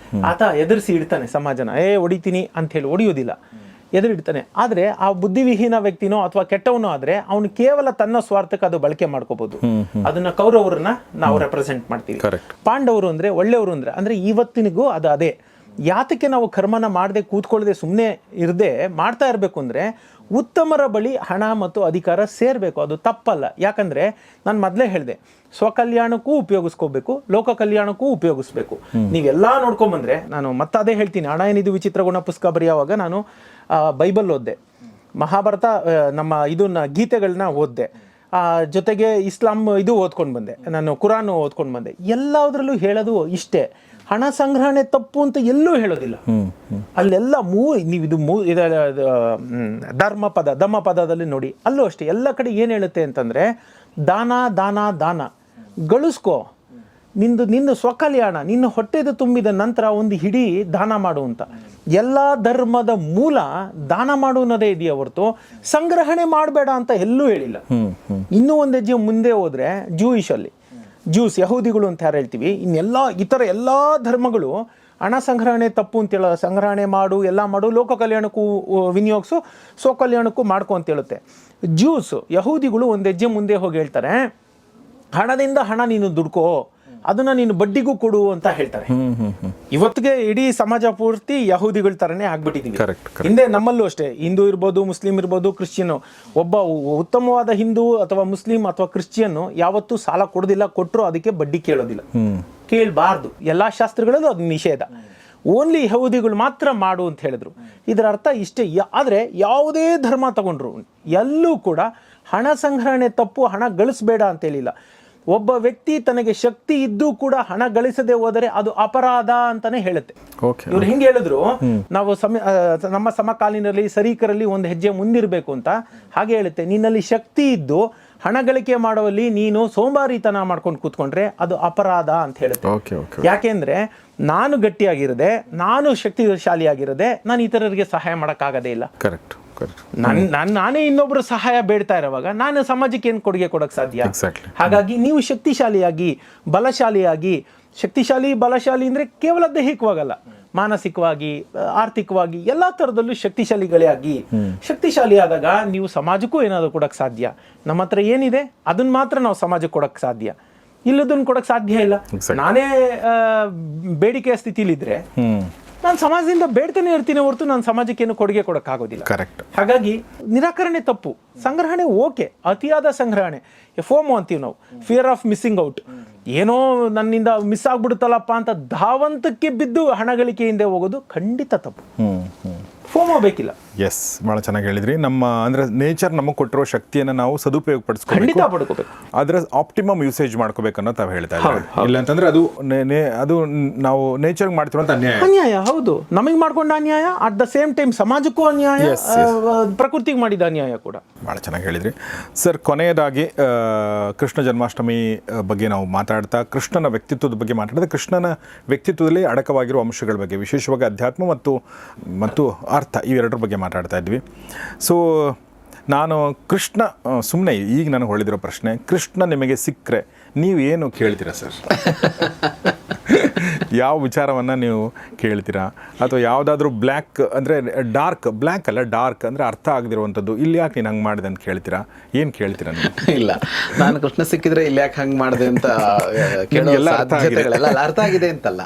ಆತ ಎದುರಿಸಿ ಇಡ್ತಾನೆ ಸಮಾಜನ. ಹೊಡಿತೀನಿ ಅಂತ ಹೇಳಿ ಹೊಡಿಯೋದಿಲ್ಲ, ಎದುರಿಡ್ತಾನೆ. ಆದರೆ ಆ ಬುದ್ಧಿವಿಹೀನ ವ್ಯಕ್ತಿನೋ ಅಥವಾ ಕೆಟ್ಟವನೋ ಆದರೆ ಅವನು ಕೇವಲ ತನ್ನ ಸ್ವಾರ್ಥಕ್ಕೆ ಅದು ಬಳಕೆ ಮಾಡ್ಕೋಬಹುದು. ಅದನ್ನ ಕೌರವರನ್ನ ನಾವು ರೆಪ್ರೆಸೆಂಟ್ ಮಾಡ್ತೀವಿ. ಪಾಂಡವರು ಅಂದ್ರೆ ಒಳ್ಳೆಯವರು ಅಂದ್ರೆ ಇವತ್ತಿನಿಗೂ ಅದು ಅದೇ. ಯಾತಕ್ಕೆ ನಾವು ಕರ್ಮನ ಮಾಡದೆ ಕೂತ್ಕೊಳ್ಳದೆ ಸುಮ್ಮನೆ ಇರದೆ ಮಾಡ್ತಾ ಇರಬೇಕು ಅಂದರೆ, ಉತ್ತಮರ ಬಳಿ ಹಣ ಮತ್ತು ಅಧಿಕಾರ ಸೇರಬೇಕು. ಅದು ತಪ್ಪಲ್ಲ. ಯಾಕಂದರೆ ನಾನು ಮೊದಲೇ ಹೇಳಿದೆ, ಸ್ವಕಲ್ಯಾಣಕ್ಕೂ ಉಪಯೋಗಿಸ್ಕೋಬೇಕು, ಲೋಕ ಕಲ್ಯಾಣಕ್ಕೂ ಉಪಯೋಗಿಸ್ಬೇಕು. ನೀವೆಲ್ಲ ನೋಡ್ಕೊಂಬಂದ್ರೆ, ನಾನು ಮತ್ತೆ ಅದೇ ಹೇಳ್ತೀನಿ, ಹಣ ಏನಿದು ವಿಚಿತ್ರ ಗುಣ ಪುಸ್ತಕ ಬರೆಯುವಾಗ ನಾನು ಬೈಬಲ್ ಓದಿದೆ, ಮಹಾಭಾರತ ನಮ್ಮ ಇದನ್ನ ಗೀತೆಗಳನ್ನ ಓದಿದೆ, ಜೊತೆಗೆ ಇಸ್ಲಾಂ ಇದು ಓದ್ಕೊಂಡು ಬಂದೆ, ನಾನು ಕುರಾನ್ ಓದ್ಕೊಂಡು ಬಂದೆ. ಎಲ್ಲದರಲ್ಲೂ ಹೇಳೋದು ಇಷ್ಟೇ, ಹಣ ಸಂಗ್ರಹಣೆ ತಪ್ಪು ಅಂತ ಎಲ್ಲೂ ಹೇಳೋದಿಲ್ಲ. ಅಲ್ಲೆಲ್ಲ ಧಮ್ಮ ಪದದಲ್ಲಿ ನೋಡಿ, ಅಲ್ಲೂ ಅಷ್ಟೇ ಎಲ್ಲ ಕಡೆ ಏನು ಹೇಳುತ್ತೆ ಅಂತಂದರೆ ದಾನ ದಾನ ದಾನ ಗಳಿಸ್ಕೋ, ನಿನ್ನ ಸ್ವಕಲ್ಯಾಣ, ನಿನ್ನ ಹೊಟ್ಟೆದು ತುಂಬಿದ ನಂತರ ಒಂದು ಹಿಡಿ ದಾನ ಮಾಡುವಂತ. ಎಲ್ಲ ಧರ್ಮದ ಮೂಲ ದಾನ ಮಾಡುವುದೇ ಇದೆಯಾ ಹೊರತು ಸಂಗ್ರಹಣೆ ಮಾಡಬೇಡ ಅಂತ ಎಲ್ಲೂ ಹೇಳಿಲ್ಲ. ಇನ್ನೂ ಒಂದು ಹೆಜ್ಜೆ ಮುಂದೆ ಹೋದ್ರೆ ಜ್ಯೂಸ್ ಯಹೂದಿಗಳು ಅಂತ ಯಾರು ಹೇಳ್ತೀವಿ, ಇತರ ಎಲ್ಲ ಧರ್ಮಗಳು ಹಣ ಸಂಗ್ರಹಣೆ ತಪ್ಪು ಅಂತೇಳ, ಸಂಗ್ರಹಣೆ ಮಾಡು, ಎಲ್ಲ ಮಾಡು, ಲೋಕ ಕಲ್ಯಾಣಕ್ಕೂ ವಿನಿಯೋಗಿಸು, ಸ್ವಕಲ್ಯಾಣಕ್ಕೂ ಮಾಡ್ಕೊ ಅಂತ ಹೇಳುತ್ತೆ. ಯಹೂದಿಗಳು ಒಂದು ಹೆಜ್ಜೆ ಮುಂದೆ ಹೋಗಿ ಹೇಳ್ತಾರೆ, ಹಣದಿಂದ ಹಣ ನೀನು ದುಡ್ಕೋ, ಅದನ್ನ ನೀನು ಬಡ್ಡಿಗೂ ಕೊಡು ಅಂತ ಹೇಳ್ತಾರೆ. ಇವತ್ತಿಗೆ ಇಡೀ ಸಮಾಜ ಪೂರ್ತಿ ಯಹೂದಿಗಳ ತರನೇ ಆಗ್ಬಿಟ್ಟಿದೀವಿ. ಹಿಂದೆ ನಮ್ಮಲ್ಲೂ ಅಷ್ಟೇ, ಹಿಂದೂ ಇರ್ಬೋದು, ಮುಸ್ಲಿಂ ಇರ್ಬೋದು, ಕ್ರಿಶ್ಚಿಯನ್, ಒಬ್ಬ ಉತ್ತಮವಾದ ಹಿಂದೂ ಅಥವಾ ಮುಸ್ಲಿಂ ಅಥವಾ ಕ್ರಿಶ್ಚಿಯನ್ ಯಾವತ್ತೂ ಸಾಲ ಕೊಡೋದಿಲ್ಲ, ಕೊಟ್ಟರು ಅದಕ್ಕೆ ಬಡ್ಡಿ ಕೇಳೋದಿಲ್ಲ, ಕೇಳಬಾರ್ದು. ಎಲ್ಲಾ ಶಾಸ್ತ್ರಗಳಲ್ಲೂ ಅದು ನಿಷೇಧ. ಓನ್ಲಿ ಯಹೂದಿಗಳು ಮಾತ್ರ ಮಾಡು ಅಂತ ಹೇಳಿದ್ರು. ಇದರ ಅರ್ಥ ಇಷ್ಟೇ. ಆದರೆ ಯಾವುದೇ ಧರ್ಮ ತಗೊಂಡ್ರು ಎಲ್ಲೂ ಕೂಡ ಹಣ ಸಂಗ್ರಹಣೆ ತಪ್ಪು, ಹಣ ಗಳಿಸಬೇಡ ಅಂತ ಹೇಳಿಲ್ಲ. ಒಬ್ಬ ವ್ಯಕ್ತಿ ತನಗೆ ಶಕ್ತಿ ಇದ್ದು ಕೂಡ ಹಣ ಗಳಿಸದೆ ಹೋದರೆ ಅದು ಅಪರಾಧ ಅಂತಾನೆ ಹೇಳುತ್ತೆ. ಇವ್ರು ಹಿಂಗೆ ಹೇಳಿದ್ರು, ನಾವು ನಮ್ಮ ಸಮಕಾಲೀನರಲ್ಲಿ ಸರೀಕರಲ್ಲಿ ಒಂದು ಹೆಜ್ಜೆ ಮುಂದಿರಬೇಕು ಅಂತ ಹಾಗೆ ಹೇಳುತ್ತೆ. ನಿನ್ನಲ್ಲಿ ಶಕ್ತಿ ಇದ್ದು ಹಣ ಗಳಿಕೆ ಮಾಡುವಲ್ಲಿ ನೀನು ಸೋಂಬಾರಿತನ ಮಾಡ್ಕೊಂಡು ಕೂತ್ಕೊಂಡ್ರೆ ಅದು ಅಪರಾಧ ಅಂತ ಹೇಳುತ್ತೆ. ಯಾಕೆಂದ್ರೆ ನಾನು ಗಟ್ಟಿಯಾಗಿರದೆ, ನಾನು ಶಕ್ತಿಶಾಲಿಯಾಗಿರದೆ ನಾನು ಇತರರಿಗೆ ಸಹಾಯ ಮಾಡೋಕ್ಕಾಗದೇ ಇಲ್ಲ. ನಾನೇ ಇನ್ನೊಬ್ರು ಸಹಾಯ ಬೇಡ್ತಾ ಇರುವಾಗ ನಾನು ಸಮಾಜಕ್ಕೆ ಏನು ಕೊಡುಗೆ ಕೊಡಕ್ ಸಾಧ್ಯ? ಹಾಗಾಗಿ ನೀವು ಶಕ್ತಿಶಾಲಿಯಾಗಿ, ಬಲಶಾಲಿಯಾಗಿ, ಶಕ್ತಿಶಾಲಿ ಬಲಶಾಲಿ ಅಂದ್ರೆ ಕೇವಲ ದೈಹಿಕವಾಗಲ್ಲ, ಮಾನಸಿಕವಾಗಿ, ಆರ್ಥಿಕವಾಗಿ ಎಲ್ಲಾ ತರದಲ್ಲೂ ಶಕ್ತಿಶಾಲಿ ಆದಾಗ ನೀವು ಸಮಾಜಕ್ಕೂ ಏನಾದ್ರು ಕೊಡಕ್ ಸಾಧ್ಯ. ನಮ್ಮ ಹತ್ರ ಏನಿದೆ ಅದನ್ನ ಮಾತ್ರ ನಾವು ಸಮಾಜಕ್ಕೆ ಕೊಡಕ್ ಸಾಧ್ಯ, ಇಲ್ಲದನ್ನ ಕೊಡಕ್ ಸಾಧ್ಯ ಇಲ್ಲ. ನಾನೇ ಬೇಡಿಕೆಯ ಸ್ಥಿತಿಲಿದ್ರೆ ನಾನು ಸಮಾಜದಿಂದ ಬೇಡ್ತಾನೆ ಇರ್ತೀನಿ ಹೊರತು ನಾನು ಸಮಾಜಕ್ಕೆ ಏನು ಕೊಡುಗೆ ಕೊಡಕ್ಕಾಗೋದಿಲ್ಲ. ಹಾಗಾಗಿ ನಿರಾಕರಣೆ ತಪ್ಪು, ಸಂಗ್ರಹಣೆ ಓಕೆ. ಅತಿಯಾದ ಸಂಗ್ರಹಣೆ, ಫೋಮೋ ಅಂತೀವಿ ನಾವು, ಫಿಯರ್ ಆಫ್ ಮಿಸ್ಸಿಂಗ್ ಔಟ್, ಏನೋ ನನ್ನಿಂದ ಮಿಸ್ ಆಗ್ಬಿಡುತ್ತಲ್ಲಪ್ಪ ಅಂತ ಧಾವಂತಕ್ಕೆ ಬಿದ್ದು ಹಣ ಗಳಿಕೆಯಿಂದ ಹೋಗೋದು ಖಂಡಿತ ತಪ್ಪು. ಫೋಮೋ ಬೇಕಿಲ್ಲ. ಎಸ್, ಭಾಳ ಚೆನ್ನಾಗಿ ಹೇಳಿದ್ರಿ. ನಮ್ಮ ಅಂದರೆ ನೇಚರ್ ನಮಗೆ ಕೊಟ್ಟಿರೋ ಶಕ್ತಿಯನ್ನು ನಾವು ಸದುಪಯೋಗ ಪಡಿಸ್ಕೋಬೇಕು, ಅದರ ಆಪ್ಟಿಮಮ್ ಯೂಸೇಜ್ ಮಾಡ್ಕೋಬೇಕು ಅನ್ನೋ ತಾವು ಹೇಳ್ತಾ ಇದ್ದಾರೆ. ಇಲ್ಲ ಅಂತಂದ್ರೆ ಅದು ನಾವು ನೇಚರ್ಗೆ ಮಾಡ್ತಿರೋಂಥ ಅನ್ಯಾಯ. ಹೌದು, ನಮಗೆ ಮಾಡ್ಕೊಂಡ ಅನ್ಯಾಯ, ಅಟ್ ದ ಸೇಮ್ ಟೈಮ್ ಸಮಾಜಕ್ಕೂ ಅನ್ಯಾಯ, ಪ್ರಕೃತಿಗೆ ಮಾಡಿದ ಅನ್ಯಾಯ ಕೂಡ. ಭಾಳ ಚೆನ್ನಾಗಿ ಹೇಳಿದ್ರಿ ಸರ್. ಕೊನೆಯದಾಗಿ ಕೃಷ್ಣ ಜನ್ಮಾಷ್ಟಮಿ ಬಗ್ಗೆ ನಾವು ಮಾತಾಡ್ತಾ, ಕೃಷ್ಣನ ವ್ಯಕ್ತಿತ್ವದ ಬಗ್ಗೆ ಮಾತಾಡಿದ್ರೆ, ಕೃಷ್ಣನ ವ್ಯಕ್ತಿತ್ವದಲ್ಲಿ ಅಡಕವಾಗಿರುವ ಅಂಶಗಳ ಬಗ್ಗೆ, ವಿಶೇಷವಾಗಿ ಅಧ್ಯಾತ್ಮ ಮತ್ತು ಅರ್ಥ, ಇವೆರಡರ ಬಗ್ಗೆ ಮಾತಾಡ್ತಾ ಇದ್ವಿ. ಸೊ ನಾನು ಕೃಷ್ಣ, ಸುಮ್ಮನೆ ಈಗ ನನಗೆ ಹೊಳಿದಿರೋ ಪ್ರಶ್ನೆ, ಕೃಷ್ಣ ನಿಮಗೆ ಸಿಕ್ಕರೆ ನೀವು ಏನು ಕೇಳ್ತೀರಾ ಸರ್? ಯಾವ ವಿಚಾರವನ್ನು ನೀವು ಕೇಳ್ತೀರಾ? ಅಥವಾ ಯಾವುದಾದ್ರೂ ಬ್ಲ್ಯಾಕ್ ಅಂದರೆ ಬ್ಲ್ಯಾಕ್ ಅಲ್ಲ ಡಾರ್ಕ್ ಅಂದರೆ ಅರ್ಥ ಆಗದಿರುವಂಥದ್ದು, ಇಲ್ಲಿ ಯಾಕೆ ನೀನು ಹಂಗೆ ಮಾಡಿದೆ ಅಂತ ಕೇಳ್ತೀರಾ? ಏನು ಕೇಳ್ತೀರಾ ನೀವು? ಇಲ್ಲ, ನಾನು ಕೃಷ್ಣ ಸಿಕ್ಕಿದ್ರೆ ಇಲ್ಲಿ ಯಾಕೆ ಹಂಗೆ ಮಾಡಿದೆ ಅಂತ ಕೇಳೋಲ್ಲ. ಅರ್ಥ ಆಗಿದೆ ಅಂತಲ್ಲ,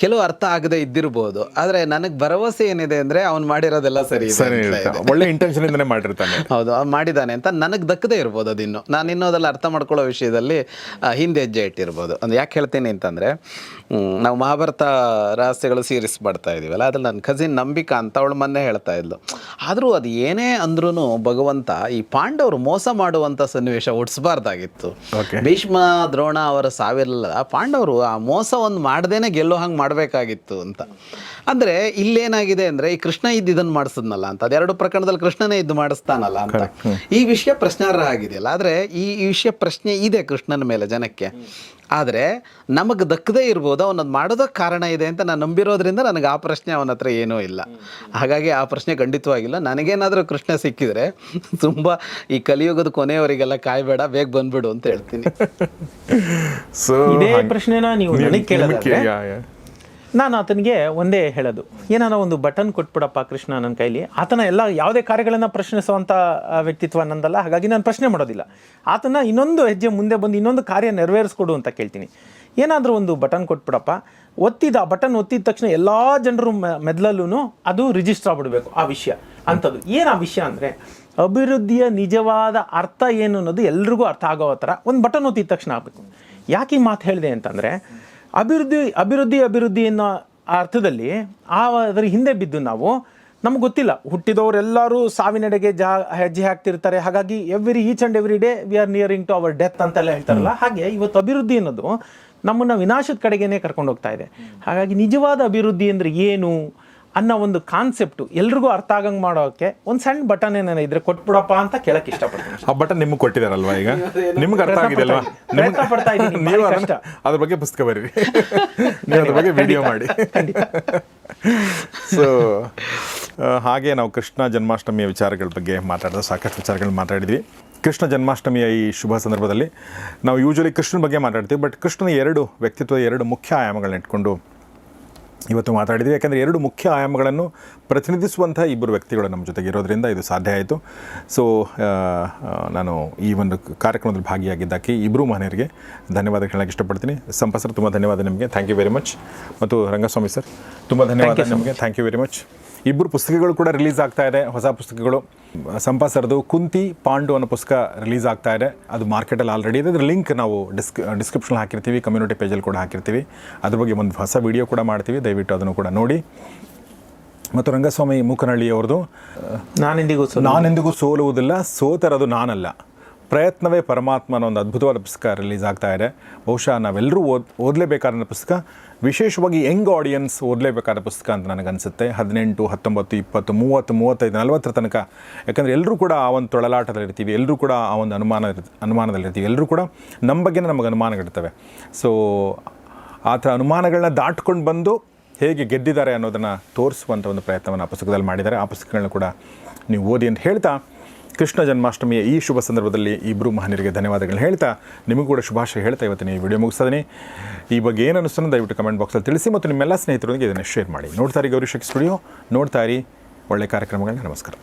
ಕೆಲವು ಅರ್ಥ ಆಗದೆ ಇದ್ದಿರ್ಬೋದು. ಆದರೆ ನನಗೆ ಭರವಸೆ ಏನಿದೆ ಅಂದರೆ ಅವ್ನು ಮಾಡಿರೋದೆಲ್ಲ ಸರಿ, ಒಳ್ಳೆ ಇಂಟೆನ್ಷನ್ ಇಂದನೇ ಮಾಡಿರ್ತಾನೆ. ಹೌದು, ಅವ್ನು ಮಾಡಿದ್ದಾನೆ ಅಂತ ನನಗೆ ದಕ್ಕದೇ ಇರ್ಬೋದು. ಅದಿನ್ನು ನಾನು ಇನ್ನೋದೆಲ್ಲ ಅರ್ಥ ಮಾಡ್ಕೊಳ್ಳೋ ವಿಷಯದಲ್ಲಿ ಹಿಂದೆ ಹೆಜ್ಜೆ ಇಟ್ಟಿರ್ಬೋದು. ಅದು ಯಾಕೆ ಹೇಳ್ತೀನಿ ಅಂತಂದರೆ, ನಾವು ಮಹಾಭಾರತ ರಹಸ್ಯಗಳು ಸೀರೀಸ್ ಮಾಡ್ತಾ ಇದೀವಲ್ಲ, ಅದ್ರಲ್ಲಿ ನನ್ನ ಕಸಿನ್ ನಂಬಿಕಾ ಅಂತ ಅವಳು ಮೊನ್ನೆ ಹೇಳ್ತಾ ಇದ್ಲು. ಆದರೂ ಅದು ಏನೇ ಅಂದ್ರೂ ಭಗವಂತ ಈ ಪಾಂಡವರು ಮೋಸ ಮಾಡುವಂಥ ಸನ್ನಿವೇಶ ಹುಟ್ಟಿಸ್ಬಾರ್ದಾಗಿತ್ತು. ಭೀಷ್ಮ ದ್ರೋಣ ಅವರ ಸಾವಿರಲ್ಲ, ಪಾಂಡವರು ಆ ಮೋಸ ಒಂದು ಮಾಡ್ದೇನೆ ಗೆಲ್ಲೋ ಹಂಗೆ ಮಾಡಬೇಕಾಗಿತ್ತು ಅಂತ. ಅಂದರೆ ಇಲ್ಲೇನಾಗಿದೆ ಅಂದರೆ, ಈ ಕೃಷ್ಣ ಇದನ್ನು ಮಾಡಿಸಿದ್ನಲ್ಲ ಅಂತ, ಅದೆರಡು ಪ್ರಕರಣದಲ್ಲಿ ಕೃಷ್ಣನೇ ಇದ್ದು ಮಾಡಿಸ್ತಾನಲ್ಲ ಅಂತ ಈ ವಿಷಯ ಪ್ರಶ್ನಾರ್ಹ ಆಗಿದೆಯಲ್ಲ. ಆದರೆ ಈ ವಿಷಯ ಪ್ರಶ್ನೆ ಇದೆ ಕೃಷ್ಣನ ಮೇಲೆ ಜನಕ್ಕೆ, ಆದರೆ ನಮಗೆ ದಕ್ಕದೇ ಇರ್ಬೋದು. ಅವನದು ಮಾಡೋದಕ್ಕೆ ಕಾರಣ ಇದೆ ಅಂತ ನಾನು ನಂಬಿರೋದ್ರಿಂದ ನನಗೆ ಆ ಪ್ರಶ್ನೆ ಅವನ ಹತ್ರ ಏನೂ ಇಲ್ಲ. ಹಾಗಾಗಿ ಆ ಪ್ರಶ್ನೆ ಖಂಡಿತವಾಗಿಲ್ಲ. ನನಗೇನಾದರೂ ಕೃಷ್ಣ ಸಿಕ್ಕಿದ್ರೆ ತುಂಬ ಈ ಕಲಿಯುಗದ ಕೊನೆಯವರಿಗೆಲ್ಲ ಕಾಯಬೇಡ, ಬೇಗ ಬಂದ್ಬಿಡು ಅಂತ ಹೇಳ್ತೀನಿ. ಇದೇ ಪ್ರಶ್ನೆನ ನೀವು ನನಗೆ ಕೇಳಿದ್ರೆ ನಾನು ಆತನಿಗೆ ಒಂದೇ ಹೇಳೋದು, ಏನಾರ ಒಂದು ಬಟನ್ ಕೊಟ್ಬಿಡಪ್ಪ ಕೃಷ್ಣ ನನ್ನ ಕೈಲಿ. ಆತನ ಎಲ್ಲ ಯಾವುದೇ ಕಾರ್ಯಗಳನ್ನು ಪ್ರಶ್ನಿಸುವಂಥ ವ್ಯಕ್ತಿತ್ವ ನಂದಲ್ಲ, ಹಾಗಾಗಿ ನಾನು ಪ್ರಶ್ನೆ ಮಾಡೋದಿಲ್ಲ. ಆತನ ಇನ್ನೊಂದು ಹೆಜ್ಜೆ ಮುಂದೆ ಬಂದು ಇನ್ನೊಂದು ಕಾರ್ಯ ನೆರವೇರಿಸ್ಕೊಡು ಅಂತ ಕೇಳ್ತೀನಿ. ಏನಾದರೂ ಒಂದು ಬಟನ್ ಕೊಟ್ಬಿಡಪ್ಪ, ಬಟನ್ ಒತ್ತಿದ ತಕ್ಷಣ ಎಲ್ಲ ಜನರು ಮೆದ್ಲಲ್ಲೂ ಅದು ರಿಜಿಸ್ಟರ್ ಆಗ್ಬಿಡ್ಬೇಕು ಆ ವಿಷಯ ಅಂಥದ್ದು. ಏನು ಆ ವಿಷಯ ಅಂದರೆ, ಅಭಿವೃದ್ಧಿಯ ನಿಜವಾದ ಅರ್ಥ ಏನು ಅನ್ನೋದು ಎಲ್ರಿಗೂ ಅರ್ಥ ಆಗೋ ಥರ ಒಂದು ಬಟನ್ ಒತ್ತಿದ ತಕ್ಷಣ ಆಗಬೇಕು. ಯಾಕೆ ಈ ಮಾತು ಹೇಳಿದೆ ಅಂತಂದರೆ, ಅಭಿವೃದ್ಧಿ ಅನ್ನೋ ಅರ್ಥದಲ್ಲಿ ಅದರ ಹಿಂದೆ ಬಿದ್ದು ನಾವು ನಮ್ಗೆ ಗೊತ್ತಿಲ್ಲ, ಹುಟ್ಟಿದವರೆಲ್ಲರೂ ಸಾವಿನೆಡೆಗೆ ಹೆಜ್ಜೆ ಹಾಕ್ತಿರ್ತಾರೆ. ಹಾಗಾಗಿ each and every day we are nearing to our death ಅಂತೆಲ್ಲ ಹೇಳ್ತಾರಲ್ಲ, ಹಾಗೆ ಇವತ್ತು ಅಭಿವೃದ್ಧಿ ಅನ್ನೋದು ನಮ್ಮನ್ನು ವಿನಾಶದ ಕಡೆಗೇನೆ ಕರ್ಕೊಂಡು ಹೋಗ್ತಾ ಇದೆ. ಹಾಗಾಗಿ ನಿಜವಾದ ಅಭಿವೃದ್ಧಿ ಅಂದರೆ ಏನು ಅನ್ನೋ ಒಂದು ಕಾನ್ಸೆಪ್ಟು ಎಲ್ರಿಗೂ ಅರ್ಥ ಆಗಂಗೆ ಮಾಡೋಕ್ಕೆ ಒಂದು ಸಣ್ಣ ಬಟನ್ ಏನೇನ ಇದ್ರೆ ಕೊಟ್ಬಿಡಪ್ಪ ಅಂತ ಕೇಳಕ್ಕೆ ಇಷ್ಟಪಡ್ತೀನಿ. ಆ ಬಟನ್ ನಿಮ್ಗೆ ಕೊಟ್ಟಿದಾರಲ್ವಾ, ಈಗ ನಿಮ್ಗೆ ಅರ್ಥ ಆಗಿದೆ ಅಲ್ವಾ? ಪ್ರಯತ್ನ ಪಡ್ತಾ ಇದ್ದೀನಿ, ನೀವು ಭಾರಿ ಕಷ್ಟ. ಅದ್ರ ಬಗ್ಗೆ ಪುಸ್ತಕ ಬರೀರಿ, ನೀವು ಅದ್ರ ಬಗ್ಗೆ ವಿಡಿಯೋ ಮಾಡಿ. ಸೊ ಹಾಗೆ ನಾವು ಕೃಷ್ಣ ಜನ್ಮಾಷ್ಟಮಿಯ ವಿಚಾರಗಳ ಬಗ್ಗೆ ಸಾಕಷ್ಟು ವಿಚಾರಗಳು ಮಾತಾಡಿದ್ವಿ. ಕೃಷ್ಣ ಜನ್ಮಾಷ್ಟಮಿಯ ಈ ಶುಭ ಸಂದರ್ಭದಲ್ಲಿ ನಾವು ಯೂಶ್ವಲಿ ಕೃಷ್ಣನ ಬಗ್ಗೆ ಮಾತಾಡ್ತೀವಿ, ಬಟ್ ಕೃಷ್ಣನ ಎರಡು ಮುಖ್ಯ ಆಯಾಮಗಳನ್ನ ಇಟ್ಕೊಂಡು ಇವತ್ತು ಮಾತಾಡಿದ್ವಿ. ಯಾಕೆಂದರೆ ಎರಡು ಮುಖ್ಯ ಆಯಾಮಗಳನ್ನು ಪ್ರತಿನಿಧಿಸುವಂಥ ಇಬ್ಬರು ವ್ಯಕ್ತಿಗಳು ನಮ್ಮ ಜೊತೆಗೆ ಇರೋದ್ರಿಂದ ಇದು ಸಾಧ್ಯ ಆಯಿತು. ಸೊ ನಾನು ಈ ಒಂದು ಕಾರ್ಯಕ್ರಮದಲ್ಲಿ ಭಾಗಿಯಾಗಿದ್ದಕ್ಕೆ ಇಬ್ಬರು ಮಹನೀಯರಿಗೆ ಧನ್ಯವಾದ ಹೇಳೋಕ್ಕೆ ಇಷ್ಟಪಡ್ತೀನಿ. ಸಂಪತ್ ಸರ್, ತುಂಬ ಧನ್ಯವಾದ ನಿಮಗೆ, ಥ್ಯಾಂಕ್ ಯು ವೆರಿ ಮಚ್. ಮತ್ತು ರಂಗಸ್ವಾಮಿ ಸರ್, ತುಂಬ ಧನ್ಯವಾದ ನಿಮಗೆ, ಥ್ಯಾಂಕ್ ಯು ವೆರಿ ಮಚ್. ಇಬ್ಬರು ಪುಸ್ತಕಗಳು ಕೂಡ ರಿಲೀಸ್ ಆಗ್ತಾ ಇದೆ, ಹೊಸ ಪುಸ್ತಕಗಳು. ಸಂಪತ್ ಸರ್ದು ಕುಂತಿ ಪಾಂಡು ಅನ್ನೋ ಪುಸ್ತಕ ರಿಲೀಸ್ ಆಗ್ತಾ ಇದೆ, ಅದು ಮಾರ್ಕೆಟಲ್ಲಿ ಆಲ್ರೆಡಿ ಇದೆ. ಅದ್ರ ಲಿಂಕ್ ನಾವು ಡಿಸ್ಕ್ರಿಪ್ಷನ್ ಹಾಕಿರ್ತೀವಿ, ಕಮ್ಯುನಿಟಿ ಪೇಜಲ್ಲಿ ಕೂಡ ಹಾಕಿರ್ತೀವಿ. ಅದ್ರ ಬಗ್ಗೆ ಒಂದು ಹೊಸ ವಿಡಿಯೋ ಕೂಡ ಮಾಡ್ತೀವಿ, ದಯವಿಟ್ಟು ಅದನ್ನು ಕೂಡ ನೋಡಿ. ಮತ್ತು ರಂಗಸ್ವಾಮಿ ಮೂಕನಹಳ್ಳಿ ಅವ್ರದ್ದು ನಾನೆಂದಿಗೂ ಸೋಲುವುದಿಲ್ಲ, ಸೋತರದು ನಾನಲ್ಲ, ಪ್ರಯತ್ನವೇ ಪರಮಾತ್ಮ ಅನ್ನೋ ಒಂದು ಅದ್ಭುತವಾದ ಪುಸ್ತಕ ರಿಲೀಸ್ ಆಗ್ತಾ ಇದೆ. ಬಹುಶಃ ನಾವೆಲ್ಲರೂ ಓದಲೇಬೇಕಾದ ಪುಸ್ತಕ, ವಿಶೇಷವಾಗಿ ಯಂಗ್ ಆಡಿಯನ್ಸ್ ಓದಲೇಬೇಕಾದ ಪುಸ್ತಕ ಅಂತ ನನಗನ್ಸುತ್ತೆ. 18, 19, 20, 30, 35, 40 ತನಕ. ಯಾಕಂದರೆ ಎಲ್ಲರೂ ಕೂಡ ಆ ಒಂದು ತೊಳಲಾಟದಲ್ಲಿರ್ತೀವಿ, ಎಲ್ಲರೂ ಕೂಡ ಆ ಒಂದು ಅನುಮಾನದಲ್ಲಿರ್ತೀವಿ, ಎಲ್ಲರೂ ಕೂಡ ನಮ್ಮ ಬಗ್ಗೆ ನಮಗೆ ಅನುಮಾನಗಳಿರ್ತವೆ. ಸೊ ಆ ಥರ ಅನುಮಾನಗಳನ್ನ ದಾಟ್ಕೊಂಡು ಬಂದು ಹೇಗೆ ಗೆದ್ದಿದ್ದಾರೆ ಅನ್ನೋದನ್ನು ತೋರಿಸುವಂಥ ಒಂದು ಪ್ರಯತ್ನವನ್ನು ಆ ಪುಸ್ತಕದಲ್ಲಿ ಮಾಡಿದ್ದಾರೆ. ಆ ಪುಸ್ತಕಗಳನ್ನ ಕೂಡ ನೀವು ಓದಿ ಅಂತ ಹೇಳ್ತಾ, ಕೃಷ್ಣ ಜನ್ಮಾಷ್ಟಮಿಯ ಈ ಶುಭ ಸಂದರ್ಭದಲ್ಲಿ ಇಬ್ಬರು ಮಹನೀಯರಿಗೆ ಧನ್ಯವಾದಗಳನ್ನ ಹೇಳ್ತಾ, ನಿಮಗೂ ಕೂಡ ಶುಭಾಶಯ ಹೇಳ್ತಾ ಇವತ್ತಿನ ಈ ವಿಡಿಯೋ ಮುಗಿಸ್ತಾನೆ. ಈ ಬಗ್ಗೆ ಏನು ಅನ್ನಿಸ್ತಾನೋ ದಯವಿಟ್ಟು ಕಮೆಂಟ್ ಬಾಕ್ಸಲ್ಲಿ ತಿಳಿಸಿ, ಮತ್ತು ನಿಮ್ಮೆಲ್ಲ ಸ್ನೇಹಿತರೊಂದಿಗೆ ಇದನ್ನು ಶೇರ್ ಮಾಡಿ. ನೋಡ್ತಾ ಇರಿ ಗೌರಿ ಶಕ್ತಿ ಸ್ಟುಡಿಯೋ, ನೋಡ್ತಾ ಇರಿ ಒಳ್ಳೆ ಕಾರ್ಯಕ್ರಮಗಳನ್ನ. ನಮಸ್ಕಾರ.